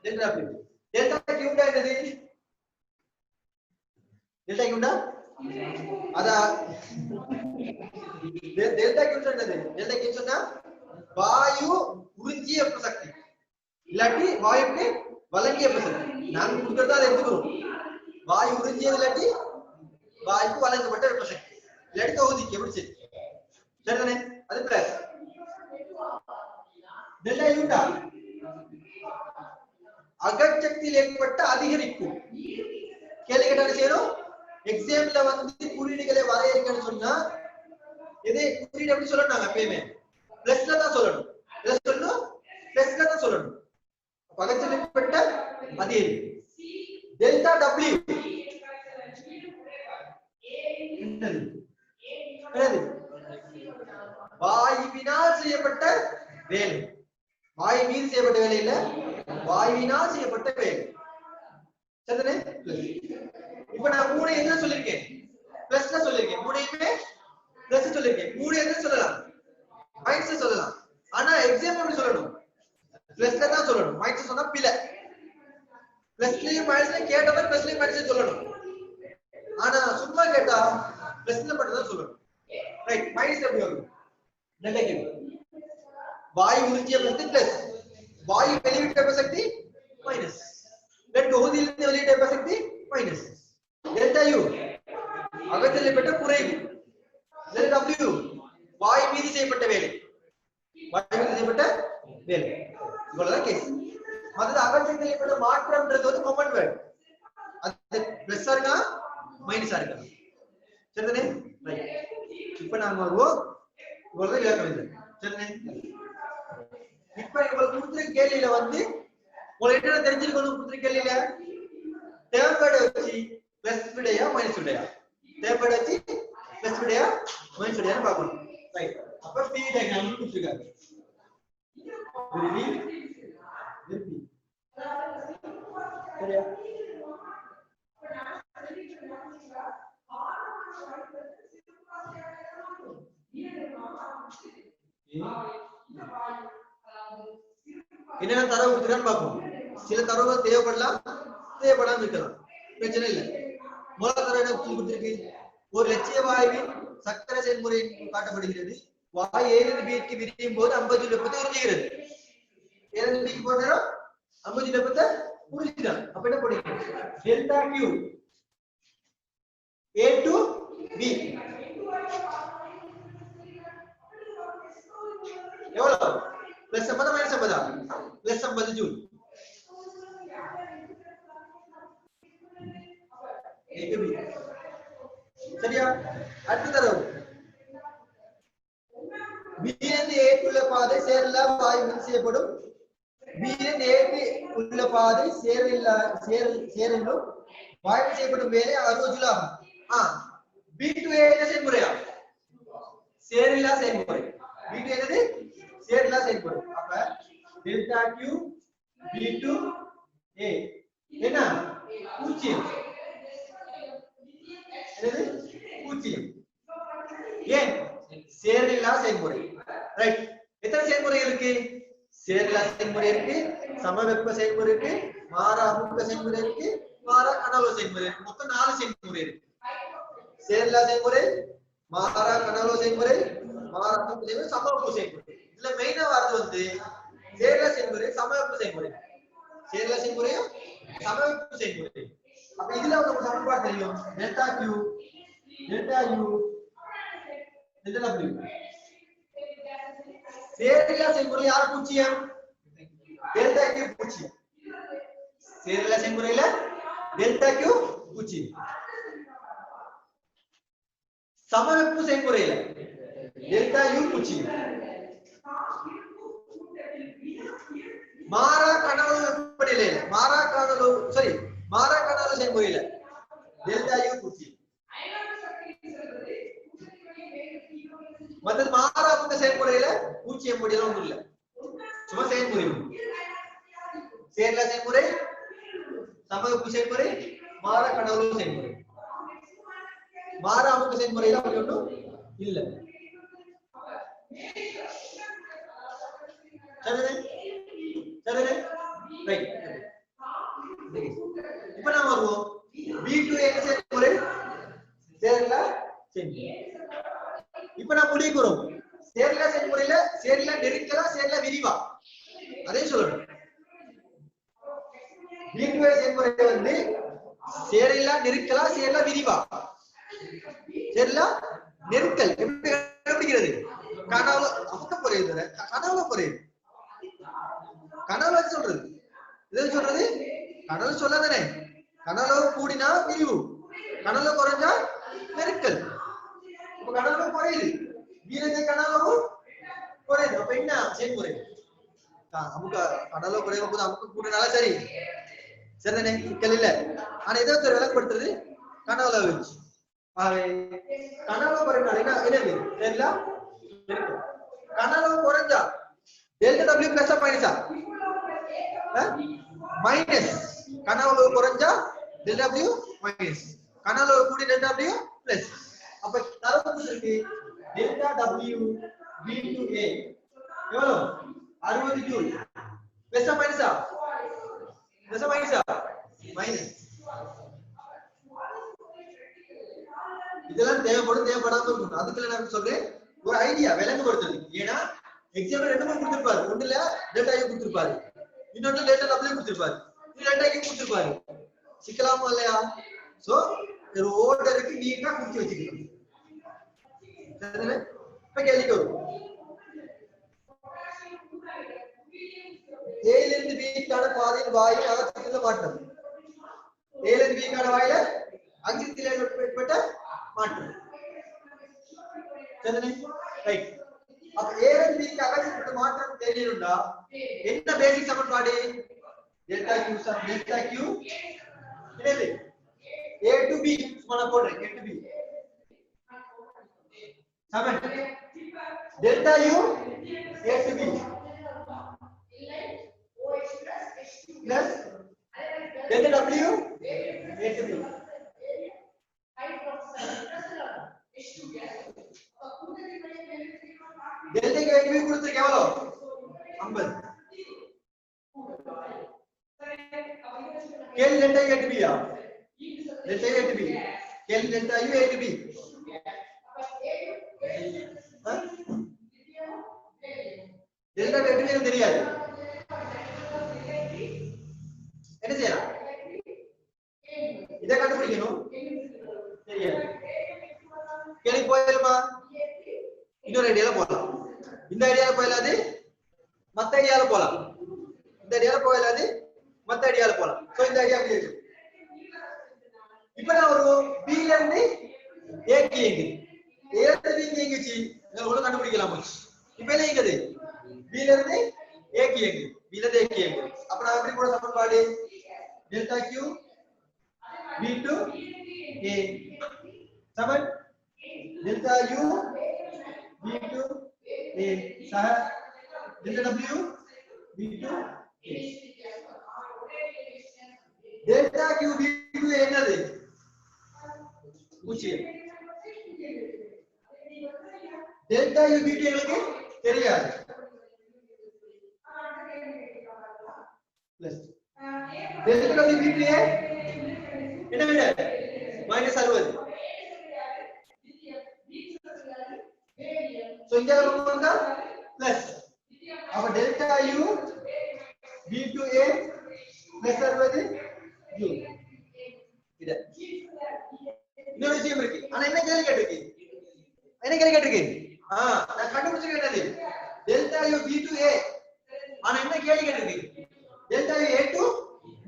delta W delta Q என்னது டெல்டா Q அதா டெல்டா Q என்னது டெல்டா Q சொன்னா வாயு உறிஞ்சிய வெப்ப சக்தி இல்லாட்டி வாயுக்கு வழங்கிய வெப்ப சக்தி நான் கொடுக்கிறதா அதை எடுத்துக்கிறோம் வாயு உறிஞ்சியது இல்லாட்டி வாயுக்கு வழங்கப்பட்ட வெப்ப சக்தி இல்லாட்டி தொகுதிக்கு எப்படி சரி சரிதானே அது பிளஸ் டெல்டா U அகச்சக்தியில் ஏற்பட்ட அதிகரிப்பு கேள்வி கேட்டாலும் செய்யணும் எக்ஸாம்ல வந்து குறியீடுகளை வரையறுக்கணும்னு சொன்னா எதை குறியீடு எப்படி சொல்லணும் எப்பயுமே பிளஸ்ல தான் சொல்லணும் எதை சொல்லணும் பிளஸ்ல தான் சொல்லணும் அகச்சக்தியில் ஏற்பட்ட அதிகரிப்பு டெல்டா W வாயுவினால் செய்யப்பட்ட வேலை வாயு மீது செய்யப்பட்ட வேலை இல்ல வாயுவினால் செய்யப்பட்ட வேலை சரிதானே இப்ப நான் மூணு என்ன சொல்லிருக்கேன் பிளஸ்ல சொல்லிருக்கேன் மூணையுமே பிளஸ் சொல்லிருக்கேன் மூணு என்ன சொல்லலாம் மைனஸ் சொல்லலாம் ஆனா எக்ஸாம் எப்படி சொல்லணும் பிளஸ்ல தான் சொல்லணும் மைனஸ் சொன்னா பிழை பிளஸ்லயும் மைனஸ்லயும் கேட்டா பிளஸ்லயும் மைனஸ் சொல்லணும். ஆனா சும்மா கேட்டா பிளஸ்ல மட்டும் தான் சொல்லணும். ரைட், மைனஸ் எப்படி வரும்? நெகட்டிவ். வாயு உறிஞ்சிய சக்தி பிளஸ், வாயு வெளியிட்ட சக்தி மைனஸ், தொகுதியிலிருந்து வெளியிட்ட சக்தி மைனஸ். டெல்டா யூ அகத்தில் பெற்ற குறைவு, டபிள்யூ வாயு மீது செய்யப்பட்ட வேலை, வாயு மீது செய்யப்பட்ட வேலை. இவ்வளவுதான் கேஸ். அது அகத்தில் செய்யப்பட்ட மாற்றம்ன்றது வந்து மொமெண்ட் வேர்ட். அது பிளஸ்ஸா இருக்கா மைனஸா இருக்கா? சரிதானே? ரைட். இப்போ நாங்க வருவோம். இவ்வளவுதான் இலக்கம் இல்லை. சரிதானே? இப்ப உங்களுக்கு கொடுத்துருக்க கேள்வியில வந்து உங்களுக்கு என்ன தெரிஞ்சிருக்கணும்? கொடுத்துருக்க கேள்வியில தேவைப்பட வச்சு பிளஸ் விடையா மைனஸ் விடையா, தேவைப்பட வச்சு பிளஸ் விடையா மைனஸ் விடையான்னு பார்க்கணும். ரைட். அப்ப பி டயகிராம் கொடுத்துருக்காங்க. சரியா? என்னென்ன தரவு கொடுத்துருக்கான்னு பார்ப்போம். சில தரவுகள் தேவைப்படலாம், தேவைப்படாம இருக்கலாம், பிரச்சனை இல்லை. முதல் தரவு என்ன கொடுத்திருக்கு? ஒரு லட்சிய வாயுவின் சக்கர செயல்முறை காட்டப்படுகிறது. வாயு ஏழு பிக்கு விரியும் போது 50 வெப்பத்தை உறிஞ்சுகிறது. 7 பிக்கு போற நேரம் 50 வெப்பத்தை உறிஞ்சுதான். அப்ப என்ன போடுங்க? Delta Q A to B எவ்வளவு? Plus 50 minus 50? Plus 50 joule. A to B. சரியா? அடுத்த தரவு B இலிருந்து A க்கு உள்ள பாதை சேரில்லா வாயு மின் செய்யப்படும். B இலிருந்து A க்கு உள்ள பாதை சேரில்லும் வாயு செய்யப்படும் வேலை 60 ஜூல் ஆகும். B to A என்ன செயல்முறையா? சேரில்லா செயல்முறை. B to என்னது? சேரில்லா செயல்முறை. அப்ப delta Q B to A என்ன? 0. என்னது? 0. ஏன்? சேரில்லா செயல்முறை. ரைட். எத்தனை செயல்முறை இருக்கு? சேரில்லா செயல்முறை இருக்கு, சமவெப்ப செயல்முறை இருக்கு, மாறா அமுக்க செயல்முறை இருக்கு, மாறா கனவு செயல்முறை இருக்கு. மொத்தம் 4 செயல்முறை இருக்கு. சேரில்லா செயல்முறை, மாறா கனவு செயல்முறை, மாறா அமுக்க செயல்முறை, சமவெப்ப செயல்முறை. இதுல மெயினா வரது வந்து சேரில்லா செயல்முறை, சமவெப்ப செயல்முறை. சேரில்லா செயல்முறையும் சமவெப்ப செயல்முறை. அப்ப இதுல உங்களுக்கு சமன்பாடு தெரியும். Delta Q delta U delta W. சேரில்லா செயல்முறை யார் பூஜ்ஜியம்? டெல்டா Q பூஜ்ஜியம். சேரில்லா செயல்முறையில டெல்டா Q பூஜ்ஜியம். சமவெப்ப செயல்முறையில டெல்டா U பூஜ்ஜியம். மாறா கனவு வெப்பநிலையில மாறா கனவு செயல்முறையில டெல்டா U பூஜ்ஜியம். மற்ற மாறா அமுக்க செயல்முறையில பூஜ்ஜியம் முடியல ஒன்றும் இல்ல, சும்மா செயல்முறை. சேரில்லா செயல்முறை, சமவெப்ப செயல்முறை, மாறா கனவு செயல்முறை. மாறா அமுக்க செயல்முறையில அப்படி ஒன்றும் இல்ல. சரிதானே? ரைட். இப்ப நாம வருவோம் B to A செயல்முறை, சேரில்லா செயல்முறை. இப்ப நான் முடிவுக்கு வரும். சேரில்லா செயல்முறையில சேரில்லா நெருக்கலா சேரில்லா விரிவா அதே சொல்லணும். B to A செயல்முறை வந்து சேரில்லா நெருக்கலா சேரில்லா விரிவா. சேரில்லா நெருக்கல் எப்படி கண்டுபிடிக்கிறது? கனவு அமுக்க குறையுது, கனவுல குறையுது. கனவுல சொல்றது எது சொல்றது? கனவு சொல்லாதானே. கனவு கூடினா விரிவு, கனவுல குறைஞ்சா நெருக்கல். இப்ப கனவுல குறையுது, வீரத்தை கனவு குறையுது. அப்ப என்ன செயல்முறை? அமுக்க கனவுல குறையும் போது அமுக்க கூடினால சரி, சரிதானே? சிக்கல் இல்ல. ஆனா இதை விளக்கப்படுத்துறது கனவுல வச்சு. கனவுல குறைனால என்னது? சரிங்களா? கனவுல குறைஞ்சா டெல்டா W பிளஸ் மைனஸா? மைனஸ். கனவுல குறைஞ்சா டெல்டா W மைனஸ், கனவுல கூடி டெல்டா W பிளஸ். அப்ப தரவு இருக்கு delta W B to A எவ்வளவு? 60 ஜூல். பிளஸ் மைனஸா? பிளஸ் மைனஸா? மைனஸ். இதெல்லாம் தேவைப்படாம இருக்கும். அதுக்குள்ள நான் சொல்றேன் ஒரு ஐடியா விளங்கப்படுத்துறது. ஏன்னா எக்ஸாம்பிள் ரெண்டு மூணு கொடுத்திருப்பாரு. ஒண்ணுல டேட்டா ஐ கொடுத்திருப்பாரு, இன்னொன்னு டேட்டா டபிள்யூ கொடுத்திருப்பாரு, இன்னும் டேட்டா ஐ கொடுத்திருப்பாரு. சிக்கலாமா இல்லையா? சோ ஒரு ஆர்டருக்கு நீட்டா கொடுத்து வச்சுக்கணும். சரிதானே? இப்ப கேள்விக்கு வரும். A இலிருந்து B க்கான பாதையின் வாயில் அகற்றத்தில் மாற்றம். A இலிருந்து B க்கான வாயில அகற்றத்தில் ஏற்பட்ட மாற்றம். சரிதானே? ரைட். அப்ப A இலிருந்து B க்கு அகற்றத்தில் மாற்றம் தெரியணும்னா என்ன பேசிக் சமன்பாடு? டெல்டா Q என்னது? A to B சமன்பாடு போடுறேன். A to B சமன் delta U A to B plus delta W A to B. delta के A to B கொடுத்து கேவலம் 50. கேள் delta A to B yeah? delta A to B. கேள் delta U A to B. delta A to B எனக்கு தெரியாது. என்ன செய்யலாம்? இத கண்டுபிடிக்கணும். தெரியாது. கேள்வி போயிடுமா? இன்னொரு ஐடியால போலாம். இந்த ஐடியால போயிடாது, மத்த ஐடியால போலாம். இந்த ஐடியால போயிடாது, மத்த ஐடியால போலாம். சோ இந்த ஐடியா அப்படியே இருக்கு. இப்போ நான் ஒரு B ல இருந்து A க்கு இயங்குது. A ல இருந்து B க்கு இயங்குச்சு. இத ஒண்ணு கண்டுபிடிக்கலாம் போச்சு. இப்போ என்ன இயங்குது? B ல இருந்து A க்கு இயங்குது. B ல இருந்து A க்கு இயங்குது. அப்ப நான் எப்படி போட சமன்பாடு? delta Q B to A Saman delta U B to A சம delta W B to A. delta Q B to A என்னது? 0. delta U B to எங்களுக்கு தெரியாது. plus delta W B to A என்ன விட minus 60. So இங்க வந்தா plus. அப்ப delta U B to A plus 60 U. இது இன்னொரு விஷயம் இருக்கு. ஆனா என்ன கேள்வி கேட்டிருக்கு? நான் கண்டுபிடிச்சு கேட்டது delta U B to A. ஆனா என்ன கேள்வி கேட்டிருக்கு? delta U A to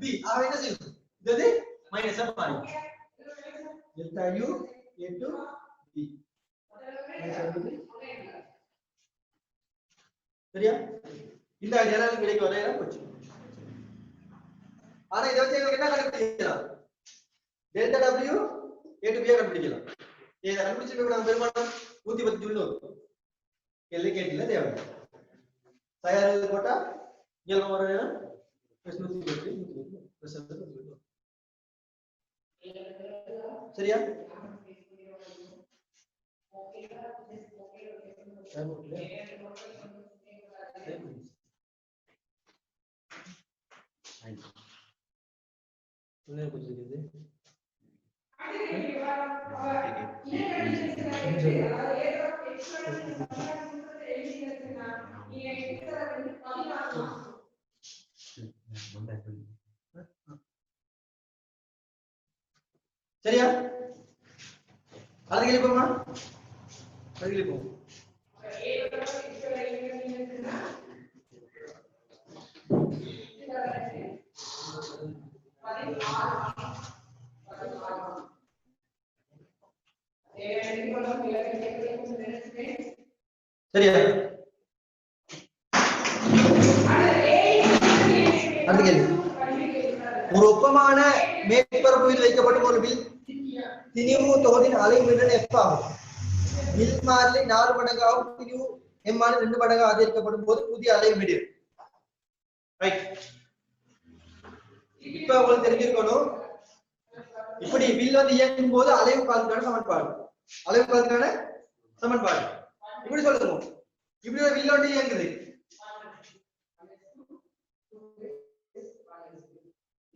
B. ஆக என்ன செய்யும்? இது மைனஸ் ஆ மாறும். delta U A to B. சரியா? இந்த ஐடியால விலைக்கு வரையற போச்சு. ஆனா இத வச்சு என்ன கண்டுபிடிக்கலாம்? delta W A to B கண்டுபிடிக்கலாம். இத கண்டுபிடிச்சு கூட பெருமானம் 110 ஜூல் வரும். கேள்வி கேட்டில தேவை. தயாரித்து போட்டா இயல்பு வரையற சரியா? சரியா? அதுக்கு போமா? அதுக்கு போ. சரியா? அடுத்த கேள்வி. ஒரு ஒப்பமான மேற்பரப்பில் வைக்கப்பட்ட ஒரு திணிவு தொகுதியின் அலைவீதம் F ஆகும். மில் மாறிலி 4 மடங்காகவும் திணிவு M மாறிலி 2 மடங்காக அதிகரிக்கப்படும் போது புதிய அலைவீடு. ரைட். இப்ப உங்களுக்கு தெரிஞ்சிருக்கணும். இப்படி வில் வந்து இயங்கும் போது அலைவு காலத்துக்கான சமன்பாடு. இப்படி சொல்லுங்க. இப்படி ஒரு வில் வந்து இயங்குது.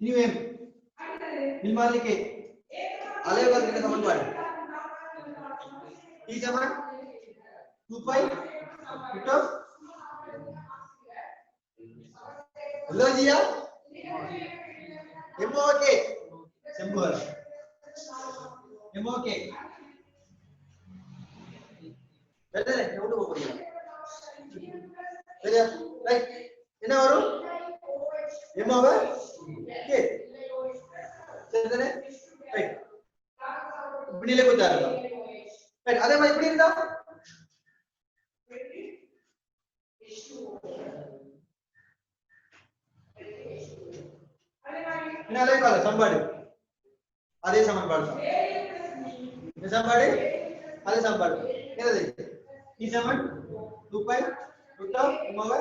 திணிவு M மின்மாலிகை அலைவர்க்க சமன்பாடு T சமன் 2 pi root of லோஜியா MOK செம்புவர் MOK சரியா நோட் போடுங்க சரியா ரைட் என்ன வரும் MOK சரிதானே ரைட் இப்படிலே கொடுத்தாருங்க ரைட் அதே மாதிரி இப்படி இருந்தா என்ன அதே கால சமன்பாடு அதே சமன்பாடு தான் இந்த சமன்பாடு அதே சமன்பாடு என்னது T சமன் 2 pi root of m/t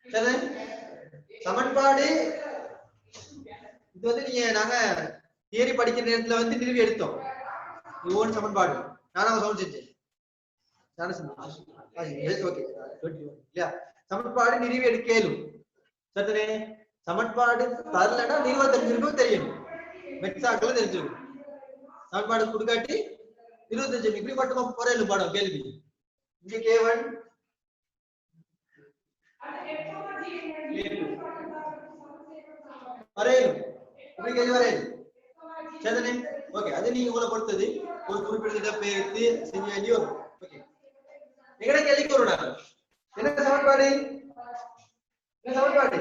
சரிதானே சமன்பாடு இது வந்து நீங்க நாங்க தியரி படிக்கிற நேரத்துல வந்து நிறுவி எடுத்தோம் இது ஓன் சமன்பாடு நானா சவுண்ட் செஞ்சேன் நானே செஞ்சேன் ஓகே இல்லையா சமன்பாடு நிறுவி எடுக்கலும் சரிதானே சமன்பாடு தரலன்னா நிறுவ தெரிஞ்சிருக்கும் தெரியணும் மெட்சாக்கள் தெரிஞ்சிருக்கும் சமன்பாடு கொடுக்காட்டி 25 இப்படி மட்டுமா போறேன் பாடம் கேள்வி இங்க K1 வரையலும் இப்படி கேள்வி வரையலும் சரிதானே ஓகே அது நீங்க உங்களை பொறுத்தது ஒரு குறிப்பிட்ட பேருக்கு செய்ய வேண்டிய வரும் ஓகே எங்கட கேள்விக்கு வருவாங்க என்ன சமன்பாடு என்ன சமன்பாடு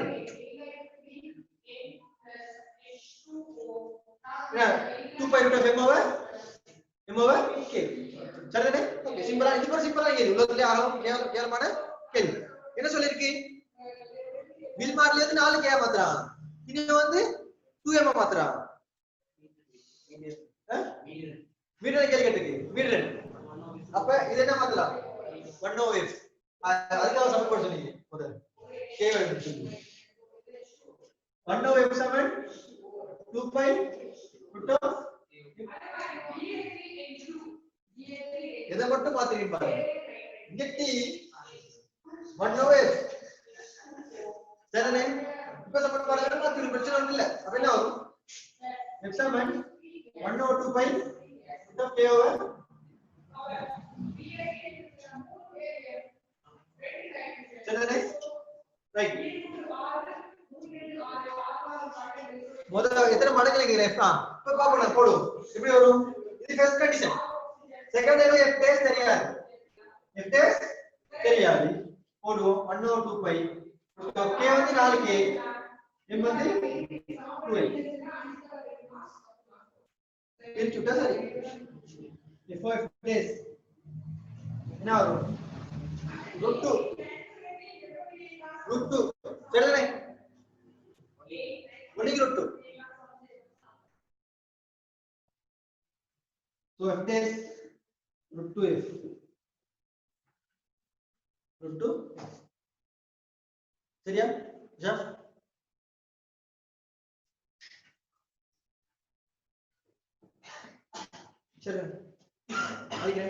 2 pi root of m/k சரிதானே ஓகே சிம்பிளா இது ஒரு சிம்பிளா கேள்வி உலகத்திலே ஆகும் கேவலமான கேள்வி என்ன சொல்லிருக்கு வில்மார்ல இருந்து 4 k மாத்திரம் இது வந்து 2m மாத்திரம் மீட்டர் கேள்வி கேட்டுக்கு மீட்டர் அப்ப இது என்ன மாத்தலாம் 1/f அதுக்கு சமன்பாடு சொன்னீங்க முதல்ல k எடுத்து 1/f Saman 2 pi root of எதை மட்டும் மாத்திரீங்க பாருங்க இங்க t 1/f சரிதானே இப்ப சமன்பாடு மாத்திர பிரச்சனை ஒண்ணும் இல்ல அப்ப என்ன வரும் f சமன் 1/2 pi root of k over சரிதானே ரைட் முதல்ல எத்தனை மடங்கு நினைக்கிறேன் f தான் இப்ப பாப்போம் போடுவோம் எப்படி வரும் இது first condition second time f taste தெரியாது f டேஸ்ட் தெரியாது போடுவோம் 1/2 pi k வந்து 4k m வந்து 2l பிரிச்சுட்டா சரி f of டேஸ்ட் என்ன வரும் √2 சரிதானே only √2 so f dash √2f √2 சரியா ஜா சரி அதுக்கு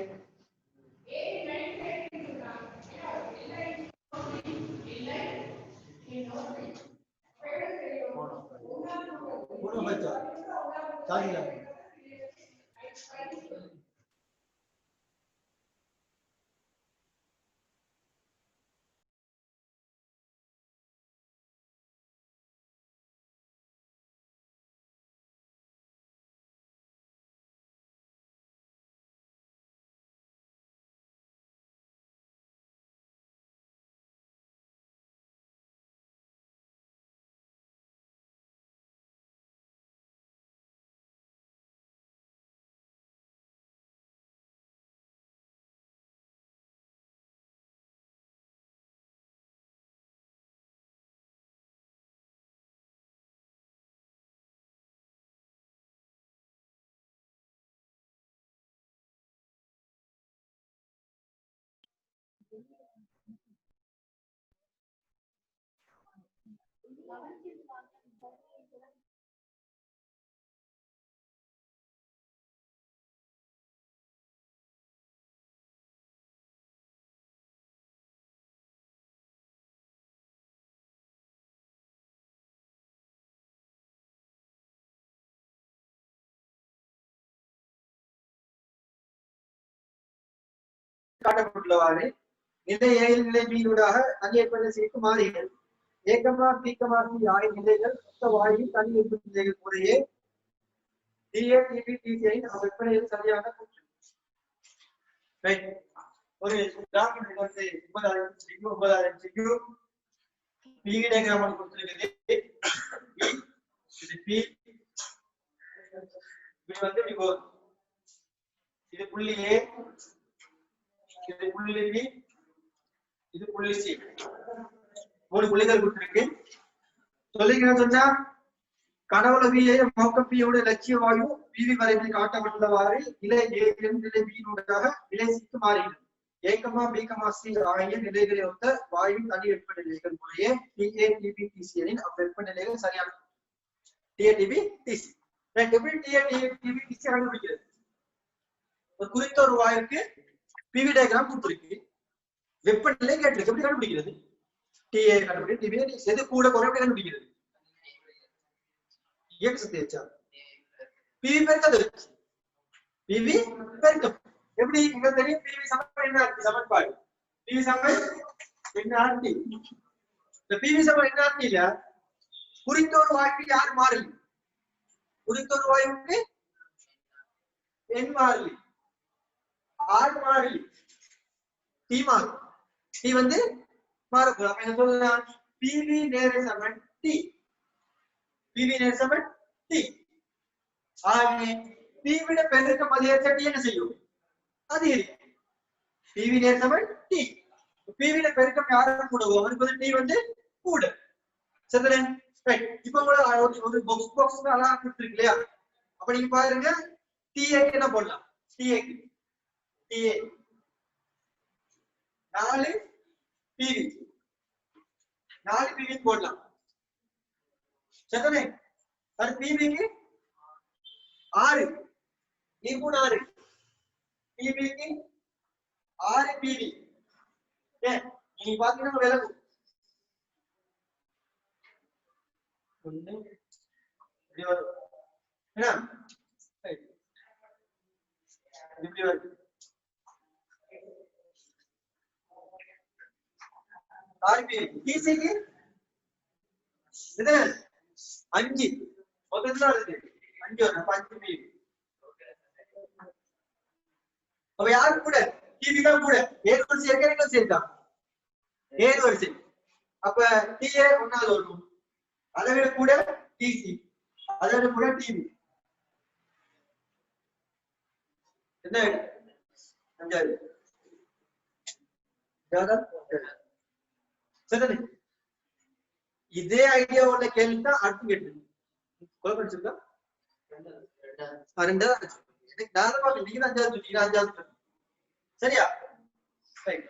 Uno baca. Cari காட்டப்பட்டுள்ளவாறு நிலை ஏழில் நிலை மீனூடாக தனி ஏற்பட்ட செய்து மாறுகிறது. ஏக்கமா பீக்கமா சி ஆகிய நிலைகள் மொத்த வாயில் தனி ஏற்பட்ட நிலைகள் முறையே டிஏடிபிடிசியின் வெப்பநிலையில் சரியான கூற்று. ஒரு டாக்குமெண்ட் வந்து 9,000 சிக்கு PV டயகிராம் கொடுத்திருக்குது. இது P இது வந்து இப்படி போகுது. இது புள்ளி A, இது புள்ளி B, இது புள்ளி C. மூணு புள்ளிகள் கொடுத்திருக்கு. சொல்லிக்கிறேன் சொன்னா கனவுல பிஏ மொக்க பியோட லட்சிய வாயு பிவி வரைவில் காட்டப்பட்டுள்ளவாறு நிலை ஏ நிலை பியினூடாக நிலை சிக்கு மாறுகிறது. ஏக்கமா பீக்கமா சி ஆகிய நிலைகளை ஒத்த வாயு தனி வெப்பநிலைகள் முறையே டிஏடிபிடிசியின் வெப்பநிலைகள் சரியான டிஏடிபிடிசி. எப்படி டிஏடிபிடிசி கண்டுபிடிக்கிறது? ஒரு குறித்த ஒரு வாயுக்கு பிவி டயகிராம் கொடுத்திருக்கு, வெப்பநிலை கேட்டிருக்கு. எப்படி கண்டுபிடிக்கிறது? டிஏ கண்டுபிடி டிவி எது கூட குறை எப்படி கண்டுபிடிக்கிறது? PV பெருக்கல் PV பெருக்கம் எப்படி உங்களுக்கு தெரியும்? PV சமன் என்ன சமன்பாடு? PV சமன் என்ன ஆர்டி? இந்த PV சமன் என்ன ஆர்டில குறித்த ஒரு வாயுக்கு யார் மாறிலி? குறித்த ஒரு வாயுக்கு n மாறிலி, r மாறிலி, t மாறிலி. t வந்து மாறப்போகுது. அப்ப என்ன சொல்லலாம்? PV நேர சமன் t. PV நேர சமன் t. ஆகவே PV ட பெருக்கம் அதிகரிச்சா t என்ன செய்யும்? அதிகரிக்கும். PV நேர சமன் t. PV ட பெருக்கம் யாரும் கூடவோ அவருக்கு வந்து t வந்து கூட. சரிதானே? ரைட். இப்போ ஒரு பாக்ஸ் அழகா கொடுத்திருக்கு இல்லையா? அப்ப நீங்க பாருங்க TA க்கு என்ன போடலாம்? TA 4 PV 4 PV போடலாம். சரிதானே? அது PV க்கு 6 நீ கூட 6 PV க்கு 6 PV. நீ பாத்தீங்கன்னா விலகும் இப்படி வரும் என்ன? இப்படி வரும். டிசிக்கு இது 5 முதல்ல இருக்கு 5 வரும். 5 PV. அப்ப யாரு கூட? டிவி தான் கூட. ஏழு வரிசை ஏற்கனவே சேர்த்தான் 7 வரிசை. அப்ப டிஏ ஒன்னாவது வரும். அதை விட கூட டிசி, அதை விட கூட டிவி. என்ன 5வது? சரி, இதே ஐடியா உள்ள கேள்வி தான் அடுத்து கேட்டு குழப்பிச்சிருக்கா? 2வது எனக்கு தாராளமாக நீங்க தான் 5வது சரியா? Right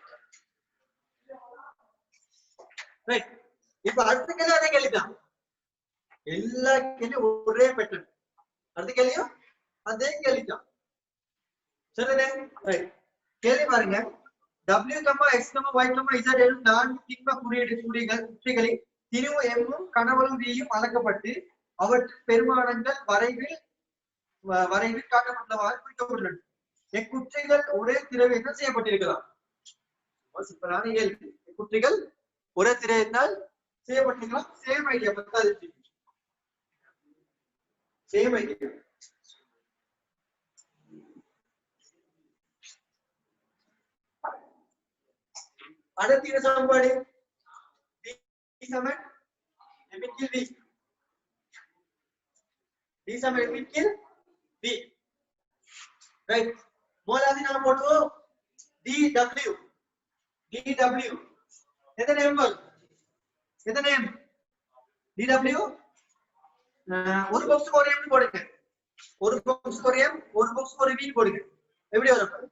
right. இப்ப அடுத்த கேள்வி அதே கேள்விதான். எல்லா கேள்வியும் ஒரே பேட்டர்ன். அடுத்த கேள்வியும் அதே கேள்விதான். சரிதானே? ரைட். கேள்வி பாருங்க. W, X, Y, Z எனும் 4 திண்ம குறியீடு குற்றிகளின் திணிவு எம்மும் கனவலும் வியும் அளக்கப்பட்டு அவற்றின் பெருமானங்கள் வரைவில் காட்டப்பட்டவாறு குறிக்கப்பட்டுள்ளன. இக்குற்றிகள் ஒரே திரவியத்தில் செய்யப்பட்டிருக்கலாம். சிம்பிளான கேள்வி. இக்குற்றிகள் ஒரே திரவியத்தால் செய்யப்பட்டிருக்கலாம். சேம் ஐடியா பத்தாது. Same idea. அடர்த்தியின் சமன்பாடு D சமன் m ன் கீழ் V. D சமன் m ன் கீழ் V. ரைட். மூலாதி நாம போடுவோம் dW. எத்தனை m வரும்? எத்தனை m? dW ஒரு பாக்ஸ்க்கு ஒரு m போடுங்க. ஒரு பாக்ஸ்க்கு ஒரு m, ஒரு பாக்ஸ்க்கு ஒரு v போடுங்க. எப்படி வரும்?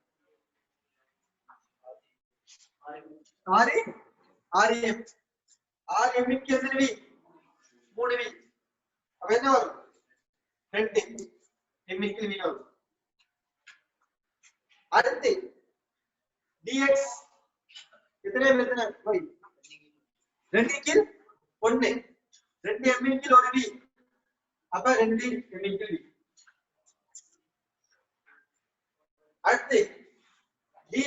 6m. 6m க்கு எத்தனை v? 3v. அப்ப என்ன வரும்? 2 m க்கு v வரும். அடுத்து dx எத்தனை m எத்தனை y? 2 க்கு 1. 2 m க்கு ஒரு v. அப்ப 2 m க்கு v. அடுத்து dy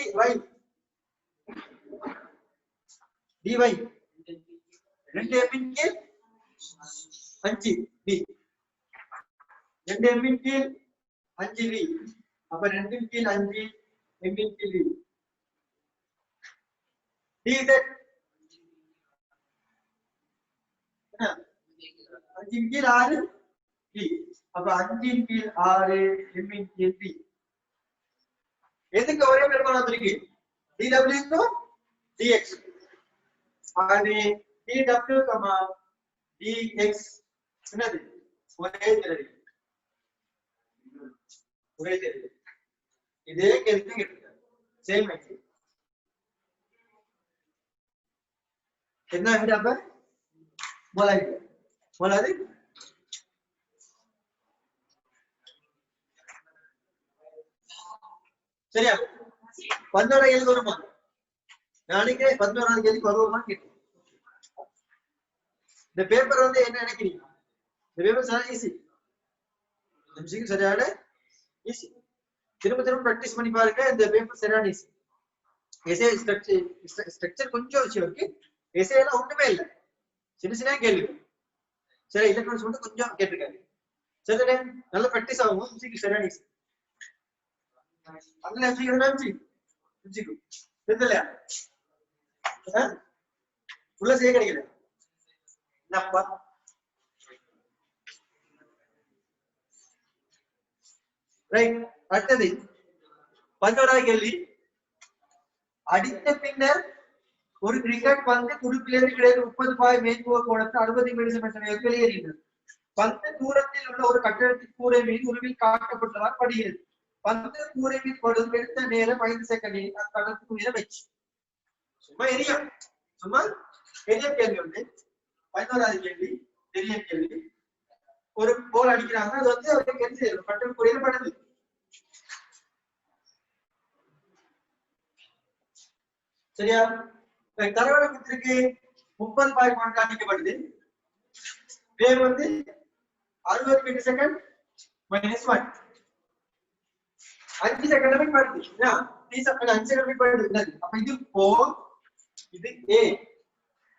dy 2m இன் கீழ் 5b 2m இன் கீழ் 5v அப்ப 2 இன் கீழ் 5 m இன் கீழ் v dz 5 இன் கீழ் 6 v அப்ப 5 இன் கீழ் 6 m இன் கீழ் v எதுக்கு ஒரே பெருமானம் வந்திருக்கு dw into dx ஆகவே dw, dx என்னது ஒரே தெரியும் இதே கேள்வி கேட்டிருக்காங்க சேம் ஆக்சுவலி என்ன விட அப்ப போலாது சரியா 11 கேள்வி வருமா நாளைக்கு 11வது கேள்விக்கு வருவோமான்னு கேட்டேன் இந்த பேப்பர் வந்து என்ன நினைக்கிறீங்க இந்த பேப்பர் சரியா ஈஸி எம்சிக்கு சரியான ஈஸி திரும்ப பிராக்டிஸ் பண்ணி பாருங்க இந்த பேப்பர் சரியான ஈஸி எஸ்ஏ ஸ்ட்ரக்சர் கொஞ்சம் விஷயம் இருக்கு எஸ்ஏ எல்லாம் ஒண்ணுமே இல்லை சின்ன கேள்வி சரி எலக்ட்ரானிக்ஸ் மட்டும் கொஞ்சம் கேட்டிருக்காங்க சரி நல்ல பிராக்டிஸ் ஆகும் எம்சிக்கு சரியான ஈஸி அண்ணன் எம்சிக்கு எம்சிக்கு தெரியலையா உள்ள செய்ய கிடைக்கல என்னப்பா ரைட் அடுத்தது 11வது கேள்வி அடித்த பின்னர் ஒரு கிரிக்கெட் பந்து துடுப்பிலிருந்து கிடையாது 30 பாய் மேற்புற கோணத்தில் 60 மீட்டர் வெளியேறியது பந்து தூரத்தில் உள்ள ஒரு கட்டடத்தின் கூரை மீது உருவில் காட்டப்பட்டதால் படுகிறது பந்து கூரை மீது படும் எடுத்த நேரம் 5 செகண்டில் அக்கடத்துக்கு உயர வச்சு சும்மா எரிய கேள்வி வந்து 11வது கேள்வி பெரிய கேள்வி ஒரு கோல் அடிக்கிறாங்க அது வந்து அவருக்கு என்ன செய்யும் கட்டடம் கூரையில படுது சரியா தரவணை கொடுத்திருக்கு 30 பாய் கோணம் காண்பிக்கப்படுது வேவ் வந்து 60 மீட்டர் செகண்ட் -1 5 செகண்ட் படுது t செகண்ட் 5 செகண்ட் படுது அப்ப இது O இது A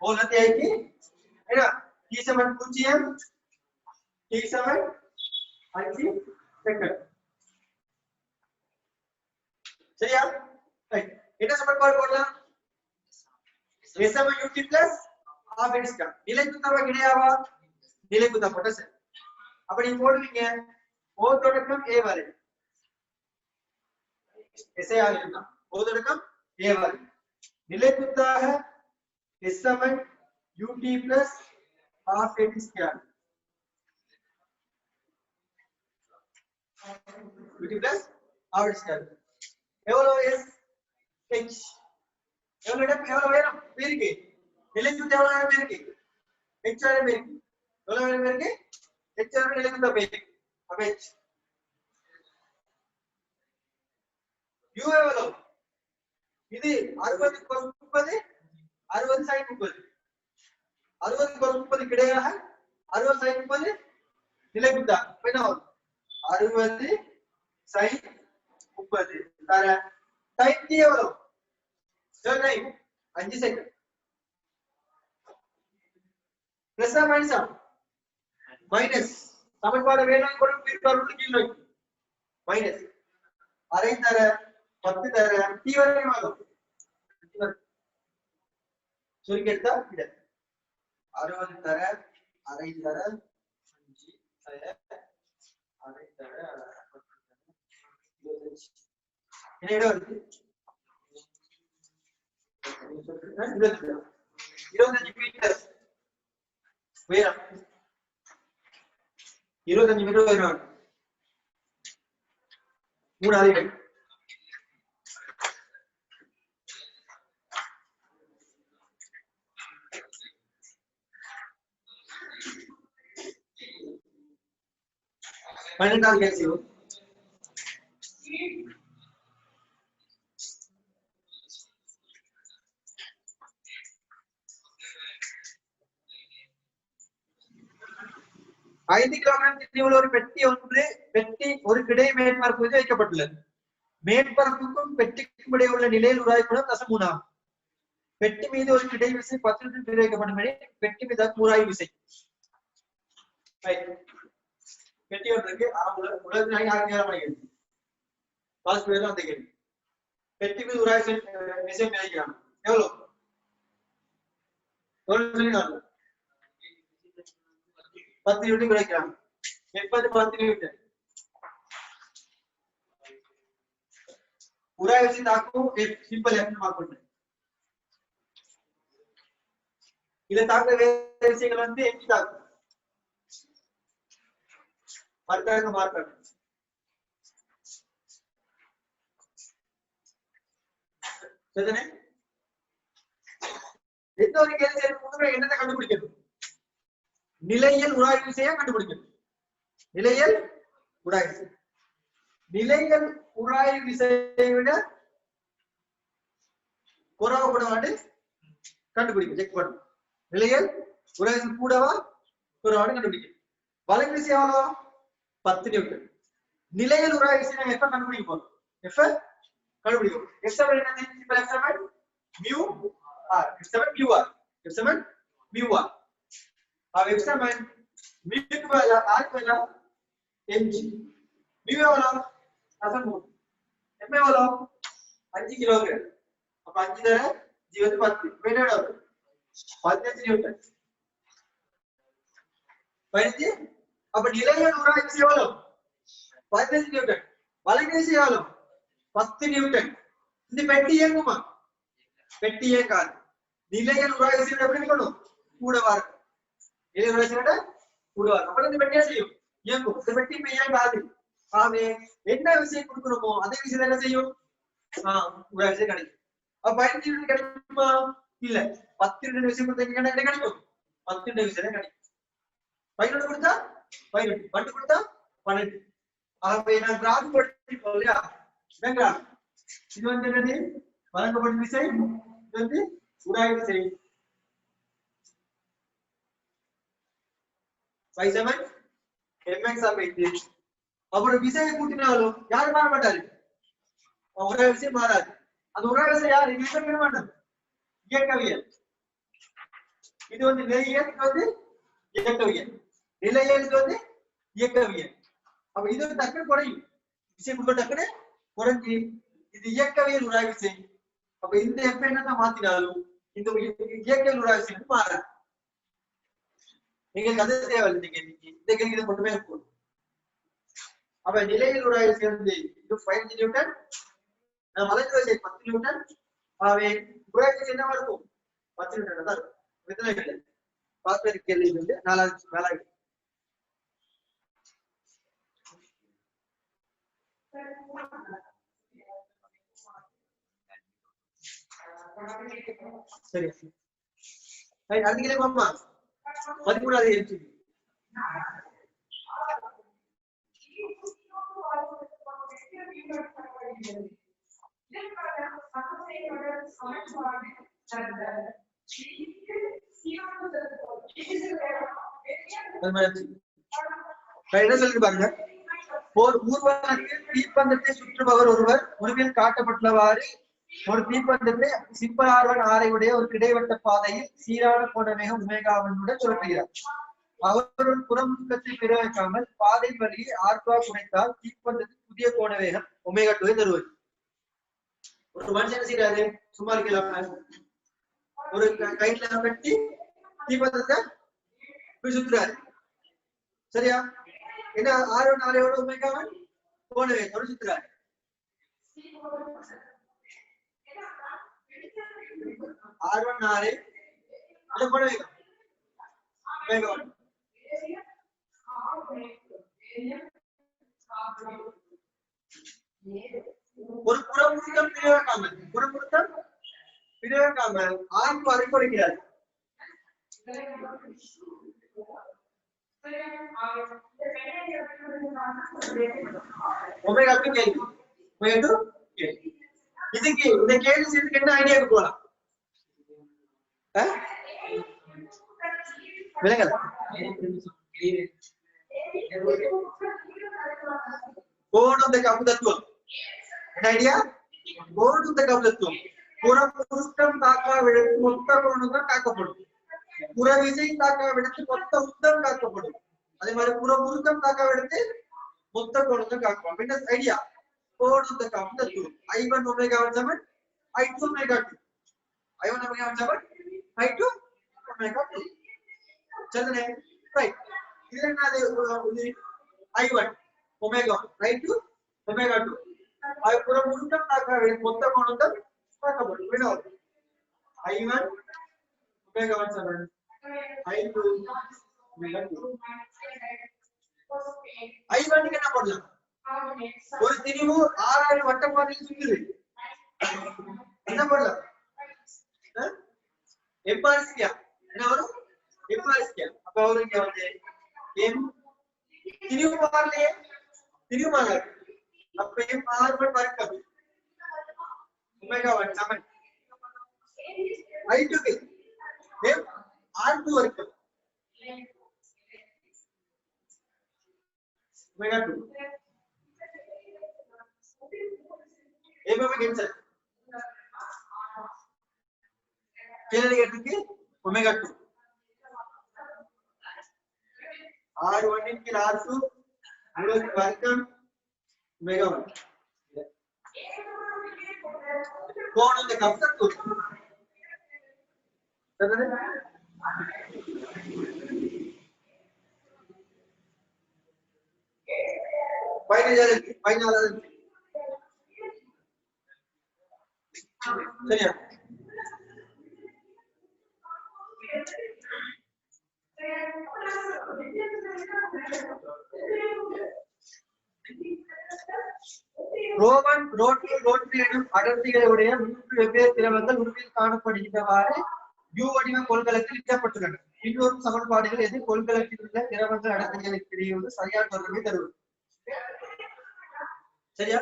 O வந்து ஆயிக்கு ஏனா t7 0 t7 5 செகண்ட் சரியா ரைட் என்ன சமன்பாடு போடலாம் s7 ut plus half x का நிலைக்குத்தவ கிடையாவா நிலைக்குத்த போட்ட சரி அப்ப நீங்க போடுவீங்க O தொடக்கம் A வரை ऐसे आ गया O தொடக்கம் A வரை நிலைக்குத்தாக s7 ut plus half x square ut plus half x square எவ்வளவு s h எவ்வளவு வேணும் இருக்கு நிலைக்குத்த எவ்வளவு வேணும் இருக்கு h வேணும் இருக்கு எவ்வளவு வேணும் இருக்கு h வேணும் நிலைக்குத்த இருக்கு அப்ப h u எவ்வளவு இது 60 + 30 60 sin 30 60 + 30 கிடையாக 60 sin 30 நிலைக்குத்தா என்ன வரும் 60 sin 30 தர டைம் t எவ்வளவு time 5 second plus or minus minus சமன்பாடு வேணும் கூட பிரிப்பாருன்னு கீழ வைக்கும் மைனஸ் அரை தர 10 தர t வரைக்கும் ஆகும் சுருக்கி எடுத்தா இத 60 தர அரை தர 5 தர அரை தர 25 என்ன வருது 25 மீட்டர் உயரம் 25 மீட்டர் உயரம் 3 அறைகள் பன்னெண்டாவது கேள்வி 5 கிலோகிராம் திணிவுள்ள ஒரு பெட்டி ஒரு கிடை மேற்பரப்பு மீது வைக்கப்பட்டுள்ளது மேற்பரப்புக்கும் பெட்டிக்கும் இடையே உள்ள நிலையில் உராய்ப்படும் 0.3 ஆகும் பெட்டி மீது ஒரு கிடை விசை 10 நியூட்டன் பிரயோகிக்கப்படும் எனில் பெட்டி மீது கூராய்வு விசை. பெட்டி ஒன்றுக்கு உலகத்தில் யாருக்கு நேரமாகிறது பாஸ் பேரும் அந்த கேள்வி. பெட்டி மீது உராய்வு விசை பிரயோகிக்கிறாங்க எவ்வளவு சொல்லுங்க. 10 நியூட்டன் பிரயோகிக்கிறாங்க. எப்போது 10 நியூட்டன் उराई विषय ताकू एक सिंपल एक्शन मार्क பண்ணு. இத தாக்க வேற விஷயங்கள் வந்து எப்படி தாக்கும் மார்க்காக மார்க் பண்ணு. சரிதானே? எந்த ஒரு கேள்வி செய்யும்போது என்னத்தை கண்டுபிடிக்கணும்? நிலையியல் உராய் விசையை கண்டுபிடிக்கணும். நிலையியல் உராய் விசை. நிலையியல் உராய் விசையை விட குறைவுபட வேண்டி கண்டுபிடிக்கும். செக் பண்ணும். நிலையியல் உராய் விசை கூடவா குறைவான கண்டுபிடிக்கும். வளைவு விசை எவ்வளவு? 10 நியூட்டன். நிலையியல் உராய் விசை நம்ம எப்ப கண்டுபிடிக்க போறோம்? எப்ப கண்டுபிடிக்கும்? எக்ஸாம்பிள் என்னது? Simple example mu r. Example mu r. Example mu r. अब எக்ஸாம்பிள் mu க்கு பதிலா r க்கு பதிலா mg. mu எவ்வளவு? असल मोड एम एवलो 5 किलोग्राम அப்ப 5 தர g வந்து 10 வெயிட் ஆகும் 15 நியூட்டன் 15. அப்ப நிலையியல் உராய் விசை எவ்வளவு? 15 நியூட்டன். வளைவு விசை எவ்வளவு? 10 நியூட்டன். இந்த பெட்டி இயங்குமா? பெட்டி இயங்காது. நிலையியல் உராய் விசை எப்படி இருக்கணும்? கூடவா இருக்கும். நிலையியல் உராய் விசை கூடவா. அப்ப இந்த பெட்டி செய்யும் இயங்கும். இந்த பெட்டி இயங்காது. ஆவே என்ன விஷயம் கொடுக்கணுமோ அதே விஷயம் என்ன செய்யும்? உராய் விசை கிடைக்கும். அப்ப 15 நியூட்டன் கிடைக்குமா? இல்ல. 10 நியூட்டன் விஷயம் கொடுத்தா என்ன கிடைக்கும்? 10 நியூட்டன் விசை கிடைக்கும். 15 கொடுத்தா 15, 12 கொடுத்தா 12. ஆகவே நான் கிராஃப் போட்டுட்டோம் இல்லையா? இதான் கிராஃப். இது வந்து என்னது? வழங்கப்படும் விசை. இது வந்து உராய் விசை. 57 mx ஆபைத்து. அப்புறம் விசையை கூட்டினாலும் யாரும் மாற மாட்டாரு. உராய் விசை மாறாது. அந்த உராய் விசை யார் இங்க மாட்டாங்க. இயக்கவியல். இது வந்து நிலையியல், இது வந்து இயக்கவியல். நிலையியல் வந்து இயக்கவியல். அப்ப இது டக்குனு குறையும். விசை கொடுக்க டக்குனு குறைஞ்சி இது இயக்கவியல் உராய் விசை. அப்ப இந்த எஃப் என்னதான் மாத்தினாலும் இந்த இயக்கவியல் உராய் விசை மாறாது. நீங்க கதை தேவையில்லை. இந்த கேள்விக்கு இந்த கேள்வி இதை மட்டுமே இருக்கும். அப்ப நிலையியல் உராய் விசை வந்து இது 15 நியூட்டன். வளைவு விசை 10 நியூட்டன். ஆகவே உராய் விசை என்னவா இருக்கும்? 10 நியூட்டன் தான் இருக்கும். எத்தனை இல்லை பாஸ்பேட் கேள்வி வந்து 4வது. சரி ரைட். அதுக்கு மாமா 13வது கேள்வி. என்ன சொல்லி பாருங்க. ஊர்வலத்தில் தீப்பந்தத்தை சுற்றுபவர் ஒருவர் உருவில் காட்டப்பட்டுள்ளவாறு ஒரு தீப்பந்தத்தை சிம்பல் R1 ஆரை உடைய ஒரு கிடைவட்ட பாதையில் சீரான கோண வேகம் ஒமேகாவுடன் சுழற்றுகிறார். அவர் ஒரு புறமுக்கத்தை பிரயோகிக்காமல் பாதை வழியை R2 குறைத்தால் தீப்பந்தத்தில் புதிய கோண வேகம் ஒமேகா2 தருவது. ஒரு மனுஷன் செய்யறாரு, சும்மா இருக்கலாம், ஒரு கைட்ல கட்டி தீப்பந்தத்தை சுத்துறாரு. சரியா? என்ன R1 ஆரையோட ஒமேகாவன் கோண வேகம் சுத்துறாரு. R1 ஆரை அது கோண வேகம் ஒமேகாவன். ஒரு புறமுறுத்தம் பிரயோகிக்காமல் R2 ஆரை குறைக்கிறார். ஒமேகா2 கேள்வி. இதுக்கு இந்த கேள்வி செய்யறதுக்கு என்ன ஐடியாக்கு போலாம்? விலங்கல் கோணம் தத்துவம். என்ன ஐடியா? கோணம் தத்துவம். புறமுருக்கம் தாக்காவிடத்து மொத்த கோணம் தான் காக்கப்படும். புறவிசை தாக்காவிடத்து மொத்த உத்தம் காக்கப்படும். அதே மாதிரி புறமுருக்கம் தாக்காவிடத்து மொத்த கோணம் தான் காக்கப்படும். என்ன ஐடியா? கோணத்தை காப்பு the two. I1 omega 1 7, I2 omega 2. I1 omega 1 7, I2 omega 2. चलने right. इधर ना दे I1 omega 1, I2 omega 2. I पूरा मुर्तम ताकाविडத்து மொத்த கோணத்தை காக்கப்படும். என்ன I1 omega 1 7, I2 omega 2. I1 க்கு என்ன பண்ணலாம்? ஒரு திரிவு 6000 வட்டப்பாதையில் சுத்துது. என்ன பண்ணலாம்? எம்பாரிஸ்கியா என்ன வரும்? எம்பாரிஸ்கியா. அப்ப அவருக்கு வந்து m திரிவு மாறலையே, திரிவு மாறல. அப்ப m r1 வர்க்கம் omega 1 7. I2 க்கு m r2 வர்க்கம் omega 2. कैंसिल ओमेगा 2 r1 की r2 वर्गम ओमेगा 1 कौन होता कब तक तो फाइनल சரியா? ரோமன் ரோட்டி ரோட்டி எனும் அடர்த்திகளுடைய 3 வெவ்வேறு திரவங்கள் உருவில் காணப்படுகின்றவாறு U வடிவ கொள்கலத்தில் இட்டப்பட்டுள்ளன. இன்னொரு சமன்பாடுகள் எது கொள்கலத்தில் உள்ள திரவங்கள் அடர்த்திகளுக்கு இடையே சரியான தொடர்பை தருவது. சரியா?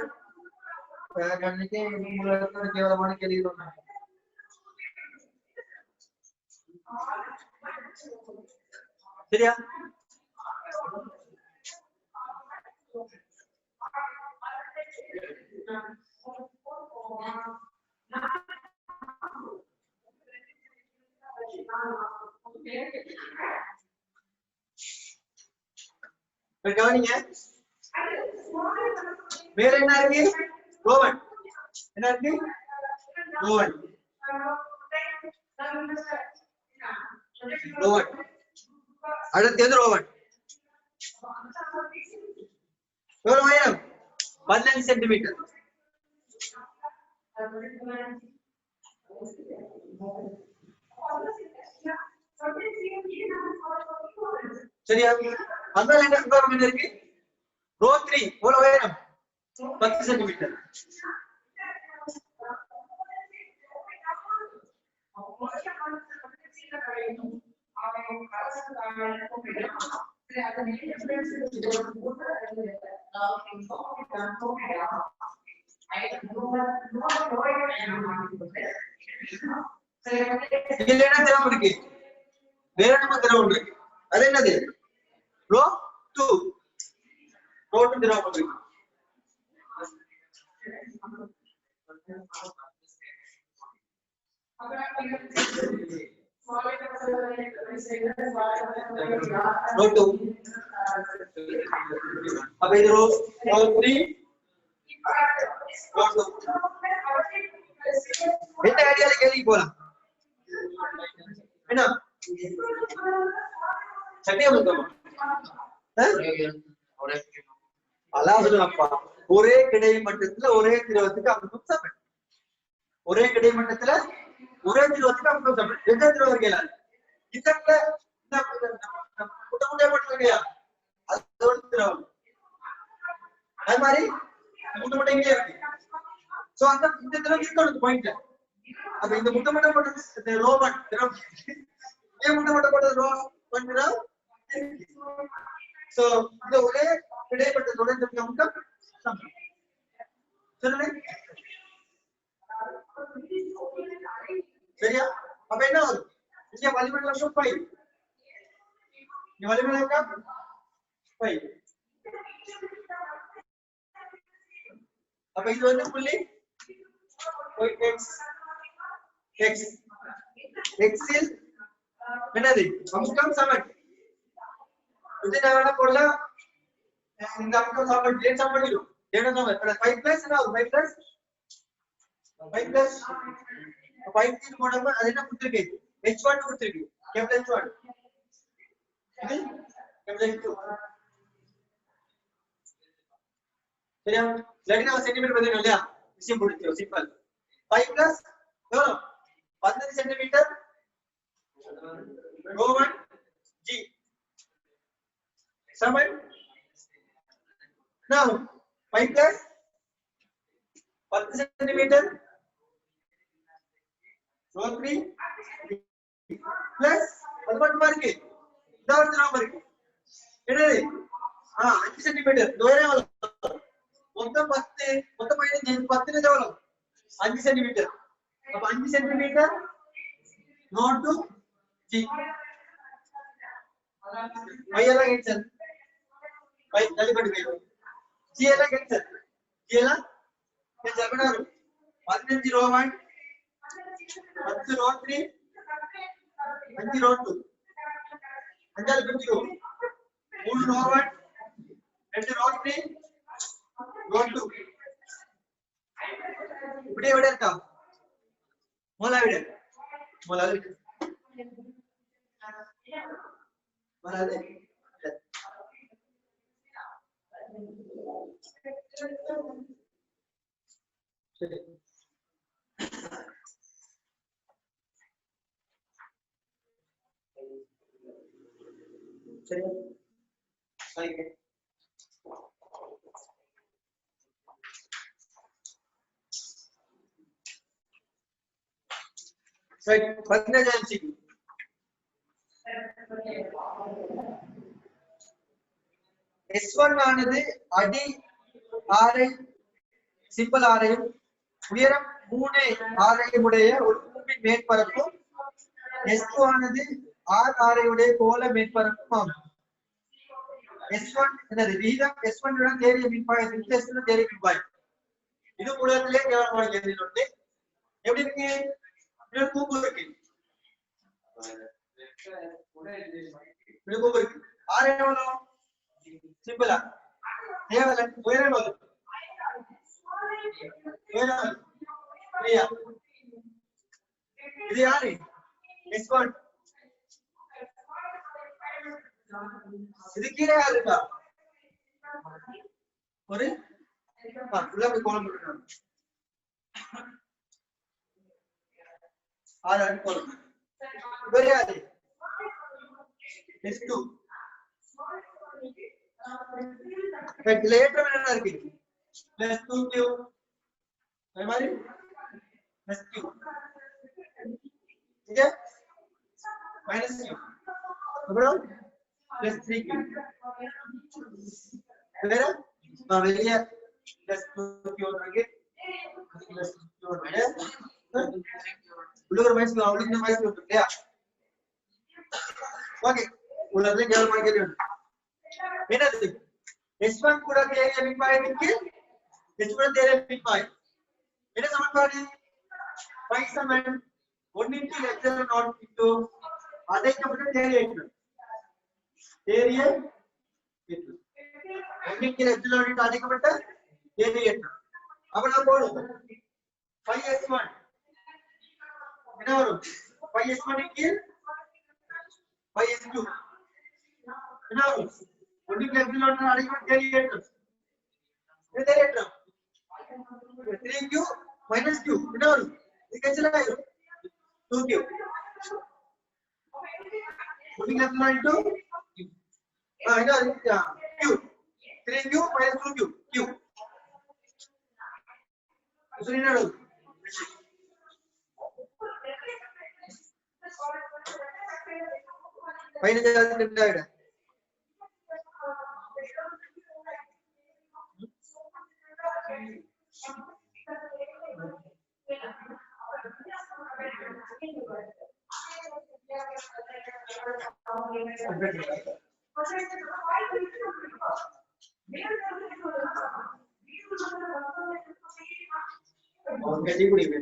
கண்ணுக்கே உங்களுக்கு கேவலமான கேள்வி சொன்னாங்க. சரியா? கவனிங்க. வேற என்ன இருக்கு? ரோமன் என்ன இருக்கு? ரோமன் ரோமன் அடுத்து எது? ரோமன் எவ்வளவு உயரம்? 15 சென்டிமீட்டர். சரியா? அந்த என்ன இருக்கு? ரோ 3 எவ்வளவு உயரம்? 10 சென்டிமீட்டர். இதுல என்ன திரவம் இருக்கு? வேற என்ன திரவம் இருக்கு? அது என்னது? ரோ 2 திரவம் இருக்கு. रो 2 अब इधर रो 3 रो 2 இந்த ஐடியால கேள்வி போலாம். என்ன சட்டியா முத்தமா அலாதுப்பா ஒரே கிடைமட்டத்துல ஒரே திரவத்துக்கு அமுக்கம் சமம். ஒரே கிடைமட்டத்துல ஒரே திரவத்துக்கு அமுக்கம் சமம். எந்த திரவம் கேள இதற்க இந்த முட்டை முட்டை போட்டுருக்கியா அதோட திரவம் அது மாதிரி முட்டை முட்டை இங்கே இருக்கு. சோ அந்த இந்த திரவம் இருக்கணும் பாயிண்ட். அப்ப இந்த முட்டை முட்டை போட்டது ரோமன் திரவம். ஏன் முட்டை முட்டை போட்டது ரோமன் திரவம்? சோ இந்த ஒரே கிடைமட்டத்தோட இந்த அமுக்கம் சமம். சொல்லுங்க சரியா? அப்ப என்ன வரும்? இங்க வளிமண்டலம் 5 இங்க வளிமண்டலம் 5. அப்ப இது வந்து புள்ளி x x x இல் என்னது அமுக்கம் சமன் இது நான் போடல இந்த அமுக்கம் சமன் டேட் சமன் பண்ணிடும் டேட் சமன் 5 பிளஸ் என்ன 5 பிளஸ் 5 க்கு போடும்போது அது என்ன கொடுத்திருக்கு h1 கொடுத்திருக்கு கேபிட்டல் h1 இது கேபிட்டல் h2 சரியா லடினா சென்டிமீட்டர் பதில் இல்லையா விஷயம் முடிச்சிரும் சிம்பிள் 5 பிளஸ் எவ்வளவு 15 சென்டிமீட்டர் ρ1 g சமன் now 5 plus 10 சென்டிமீட்டர் ρ3 plus அது மட்டுமா இருக்கு இந்த ஒரு நாம இருக்கு என்னது 5 சென்டிமீட்டர் தூரம் மொத்தம் 10 மொத்தம் 10 எவ்வளவு 5 சென்டிமீட்டர் அப்ப 5 centimetre not to g y எல்லாம் கேன்சல் y தள்ளி போட்டு போயிடும் g எல்லாம் கேன்சல் g எல்லாம் கேன்சல் பண்ணா வரும் 15 ρ1 10 ρ3 5 ρ2 அஞ்சால பிரிச்சிரும் 3 ρ1 2 ρ3 ρ2 இப்படியே விட இருக்கா மூலா விட வராது சரி சரி சரி சரி 15 MCQ S1 ஆனது அடி ஆரை சிம்பிள் ஆரையும் உயரம் 3 ஆரையும் உடைய ஒரு கூம்பின் மேற்பரப்பும் S2 ஆனது R ஆரையுடைய கோள மேற்பரப்பும் ஆகும். S1 என்னது விகிதம் S1 உடன் தேறிய மின்பாயம் S2 தேறிய மின்பாயம் இது மூலத்திலே கேவலமான கேள்வி ஒன்று எப்படி இருக்கு இது கூம்பு இருக்கு இது கூம்பு இருக்கு R எவ்வளவு சிம்பிளா தேவல உயரம் எவ்வளவு உயரம் சரியா இது யாரு S1 இது கீழே யாருக்கா ஒரு உள்ள போய் கோலம் போட்டுறாங்க ஆறு கோலம் வேற யாரு S2 லேட்டர் என்ன இருக்கு +2q அதே மாதிரி +q ठीक है -q அப்புறம் +3q வேற வெளிய +2q இருக்கு +2q இருக்கு உள்ளூர் மைஸ் அவளுக்கு மைஸ் இல்லையா ஓகே உள்ளதுல கேள்வி கேள்வி என்னது S1 கூட தேறிய மின்பாயத்திற்கு S1 தேறிய மின்பாயம் என்ன சமன்பாடு phi சமன் 1 * எப்சிலன் நாட் into அடைக்கப்பட்ட தேறிய ஏற்றம் தேறிய ஏற்றம் 1 * எப்சிலன் into அடைக்கப்பட்ட தேறிய ஏற்றம் அப்ப நான் போடுவோம் phi S1 என்ன வரும் phi S1 = phi S2 என்ன வரும் 1 * எப்சிலன் into அடைக்கப்பட்ட தேறிய ஏற்றம் இது தேறிய ஏற்றம் 3q - q என்ன வரும் இது கேன்சல் ஆயிடும் 2q 1 * எப்சிலன் into என்ன q 3q - 2q q இது என்ன வரும் பதினஞ்சாவது நிமிடம் और कैसी कुड़ी में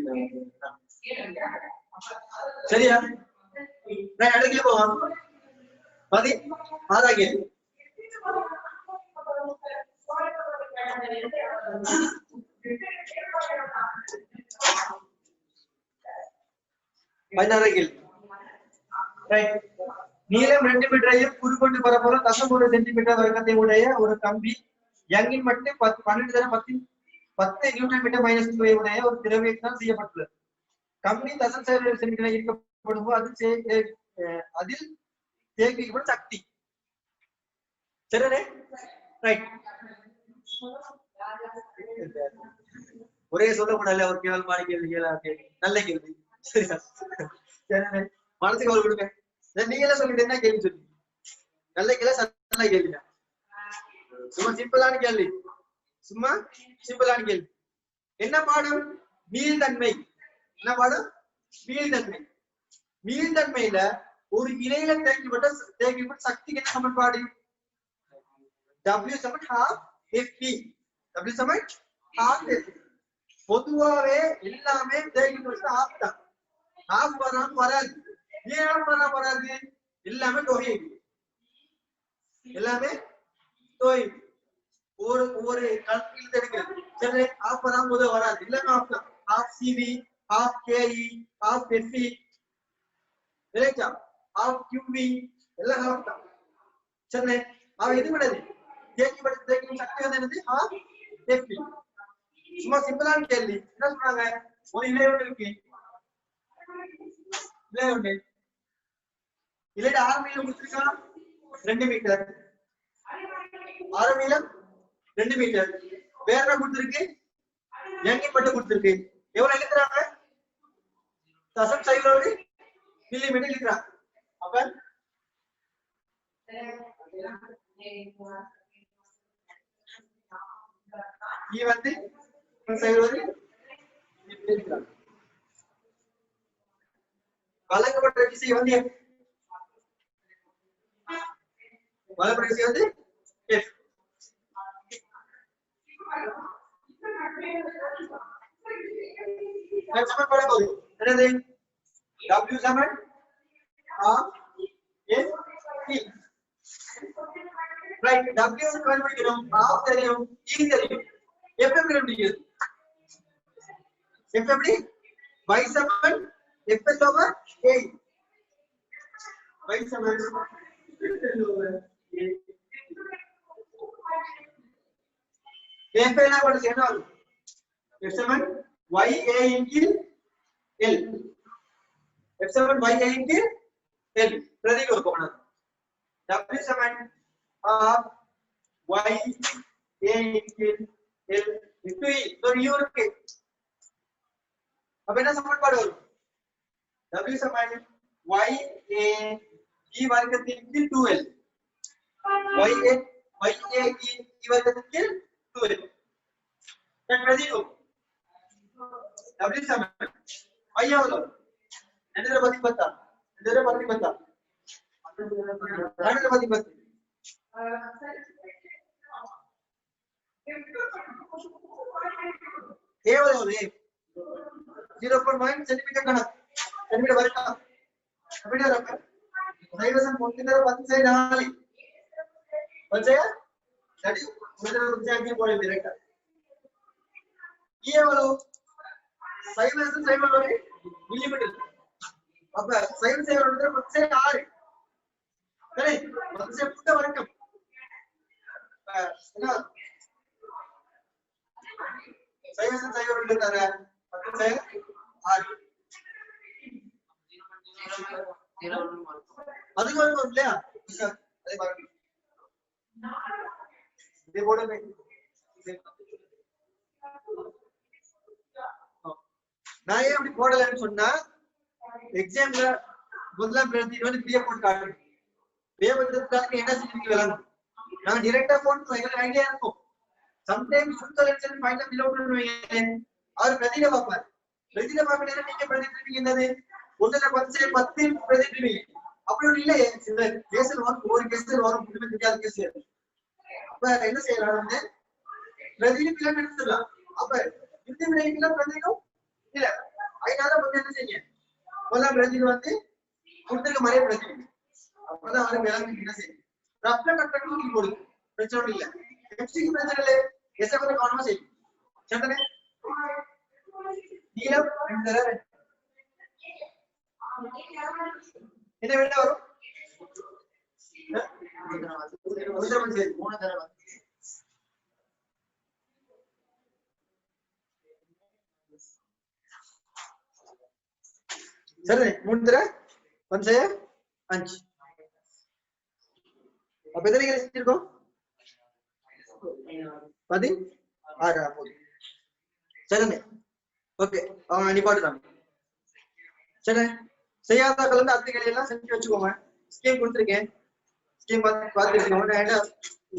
சரியா? நான் அடுக்கல போவோம். மதி ஆறா கேள்வி. நீளம் 2 மீட்டரையும் குறுக்கொண்டு பரப்பளவு 0.1 சென்டிமீட்டர் வர்க்கத்தை உடைய ஒரு கம்பி யங்கின் மட்டும் 12 தர 10 நியூட்டன் மீட்டர் மைனஸ் உடைய ஒரு திரவியத்தால் செய்யப்பட்டுள்ளது. கம்பி 0.7 சென்டிமீட்டர் ஈர்க்கப்படும் போது அதில் தேக்கிக்கப்படும் சக்தி. சரியானே? ரைட். ஒரே சொல்லக்கூடாது ஒரு கேள்வி கேள்வி நல்ல கேள்வி. சரியா? சரியானே? மனசுக்கு ஒரு கொடுங்க. நீங்களே சொல்லிட்டு என்ன கேள்வி சொல்லி நல்ல கேள்வி நல்ல கேள்வி. சும்மா சிம்பிளான கேள்வி. சும்மா சிம்பிளான கேள்வி. என்ன பாடம்? மீள்தன்மை. என்ன பாடம்? மீள்தன்மை. மீள்தன்மையில ஒரு இலையில தேக்கப்பட்ட சக்திக்கு என்ன சமன்பாடு? W சமன் half FP. W சமன் half FP. பொதுவாவே எல்லாமே தேக்கப்பட்ட half தான். half வராது. ஏன் வராது? எல்லாமே தொகை. எல்லாமே தொகை. ஒரு கணக்கில் எடுக்கிறது. சரி, half முதல் வராது. எல்லாமே half தான். half CV, half KE, half FE. இல்லையா? half QV எல்லாம் half தான். சரி, அவ இது விடாது. தேக்கப்பட்ட சக்தி வந்து என்னது? half FE. சும்மா சிம்பிளான கேள்வி. என்ன சொல்றாங்க? ஒரு இலையோடு இருக்கு. இலையோடு இலையோட ஆரம்பியில கொடுத்திருக்கா 2 மீட்டர். ஆரம்பியில 2 மீட்டர். வேற கொடுத்திருக்கு யங்கின் மட்டும் கொடுத்திருக்கு. எவ்வளவு எழுதுறாங்க? 0.7 மில்லிமீட்டர் எழுதுறாங்க. அப்ப இது வந்து 0.7 வழங்கப்பட்ட விசை வந்து வழங்கப்பட்ட விசை வந்து F. சமன்பாடு போகுது. என்னது? W சமன் half FP. ரைட். W கண்டுபிடிக்கணும். half தெரியும், E தெரியும். F எப்படி கண்டுபிடிக்கிறது? F எப்படி? Y Saman Fs over A. Y Saman Fs over A. F என்ன பண்ணுது? என்ன வரும்? F சமன் YA into L. F சமன் YA into L. பிரதிக்கு ஒரு கோணம். W சமன் half YA into L into E. ஒரு U இருக்கு. அப்ப என்ன சமன்பாடு வரும்? W சமன் YA E வர்க்கத்தின் கீழ் 2L. YA E வர்க்கத்தின் கீழ் 2L. நான் பிரதிக்கு W சமன் Y எவ்வளவு? 210. 210. 210. எவ்வளவு? 0.1 சென்டிமீட்டர் கணக்கு. சென்டிமீட்டர் வரைக்கும். சென்டிமீட்டர் வரைக்கும். சைவசம் 1/10 வச்சையா? சரி, முதல்ல போய் டைரக்டா. எவ்வளவு? சைவசம் மில்லிமீட்டர். அப்ப சைவசம் 10/6. சரி, 10 வரைக்கும். என்ன? சைவசம் தர 10/6. அதுக்கு வரும் இல்லையா? அதே பாருங்க. இதே போடுங்க. நான் ஏன் அப்படி போடலன்னு சொன்னா எக்ஸாம்ல முதலாம் பிரதி வந்து பிஏ போட்டு காட்டுறேன். பிஏ பண்றதுக்காக என்ன செஞ்சிருக்கீங்க விளங்கும். நான் டைரக்டா போட்டு எங்களுக்கு ஐடியா இருக்கும். சம்டைம்ஸ் சுத்தலென்சன் ஃபைனல் பிலோ பண்ணுவீங்க. அவர் பிரதில பாப்பார். பிரதில பாக்கறதுல நீங்க பிரதிடுவீங்க என்னது? 1/10 பிரதிடுவீங்க. அப்படி இல்ல இந்த கேஸ்ல ஒரு கேஸ்ல வரும் புதுமை தெரியாத கேஸ். அப்ப என்ன செய்யலாம் வந்து பிரதில பிலோ எடுத்துடலாம். அப்ப இந்த விலைக்குல பிரதிலும் இல்ல. அதனால வந்து என்ன செய்யுங்க? கொல்லாம் பிரதிக்கு வந்து கொடுத்துருக்க மாதிரியே பிரதிக்கு அப்பதான் அவருக்கு வேளாண் என்ன செய்யும் ரஃப்ல கட் பண்ணி கொடுக்கும் பிரச்சனை இல்ல எம்சிக்கு பிரச்சனை இல்லை எஸ் கூட கவனமா செய்யும் சரிதானே நீளம் 2 என்ன வேண்டா வரும் 3 தடவை சரி 3 தடவை 5 5 அப்ப எத்தனை செஞ்சிருக்கோம் 16 போதும் சரிண்ணே ஓகே அவங்க நிப்பாட்டுறாங்க சரி செய்யாத கலந்து அடுத்த கேள்வியெல்லாம் செஞ்சு வச்சுக்கோங்க ஸ்கீம் கொடுத்துருக்கேன் ஸ்கீம் பார்த்து வச்சுக்கோங்க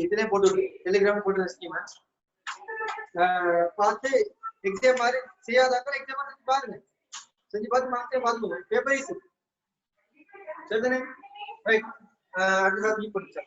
இதுலயே போட்டு டெலிகிராம் போட்டு ஸ்கீம் பார்த்து எக்ஸாம் மாதிரி செய்யாதாக்கள் எக்ஸாம் மாதிரி பாருங்க செஞ்சு பார்த்து மார்க்ஸே பார்த்துக்கோங்க பேப்பர் ஈஸி சரிதானே ரைட் அடுத்த மீட் பண்ணிச்சா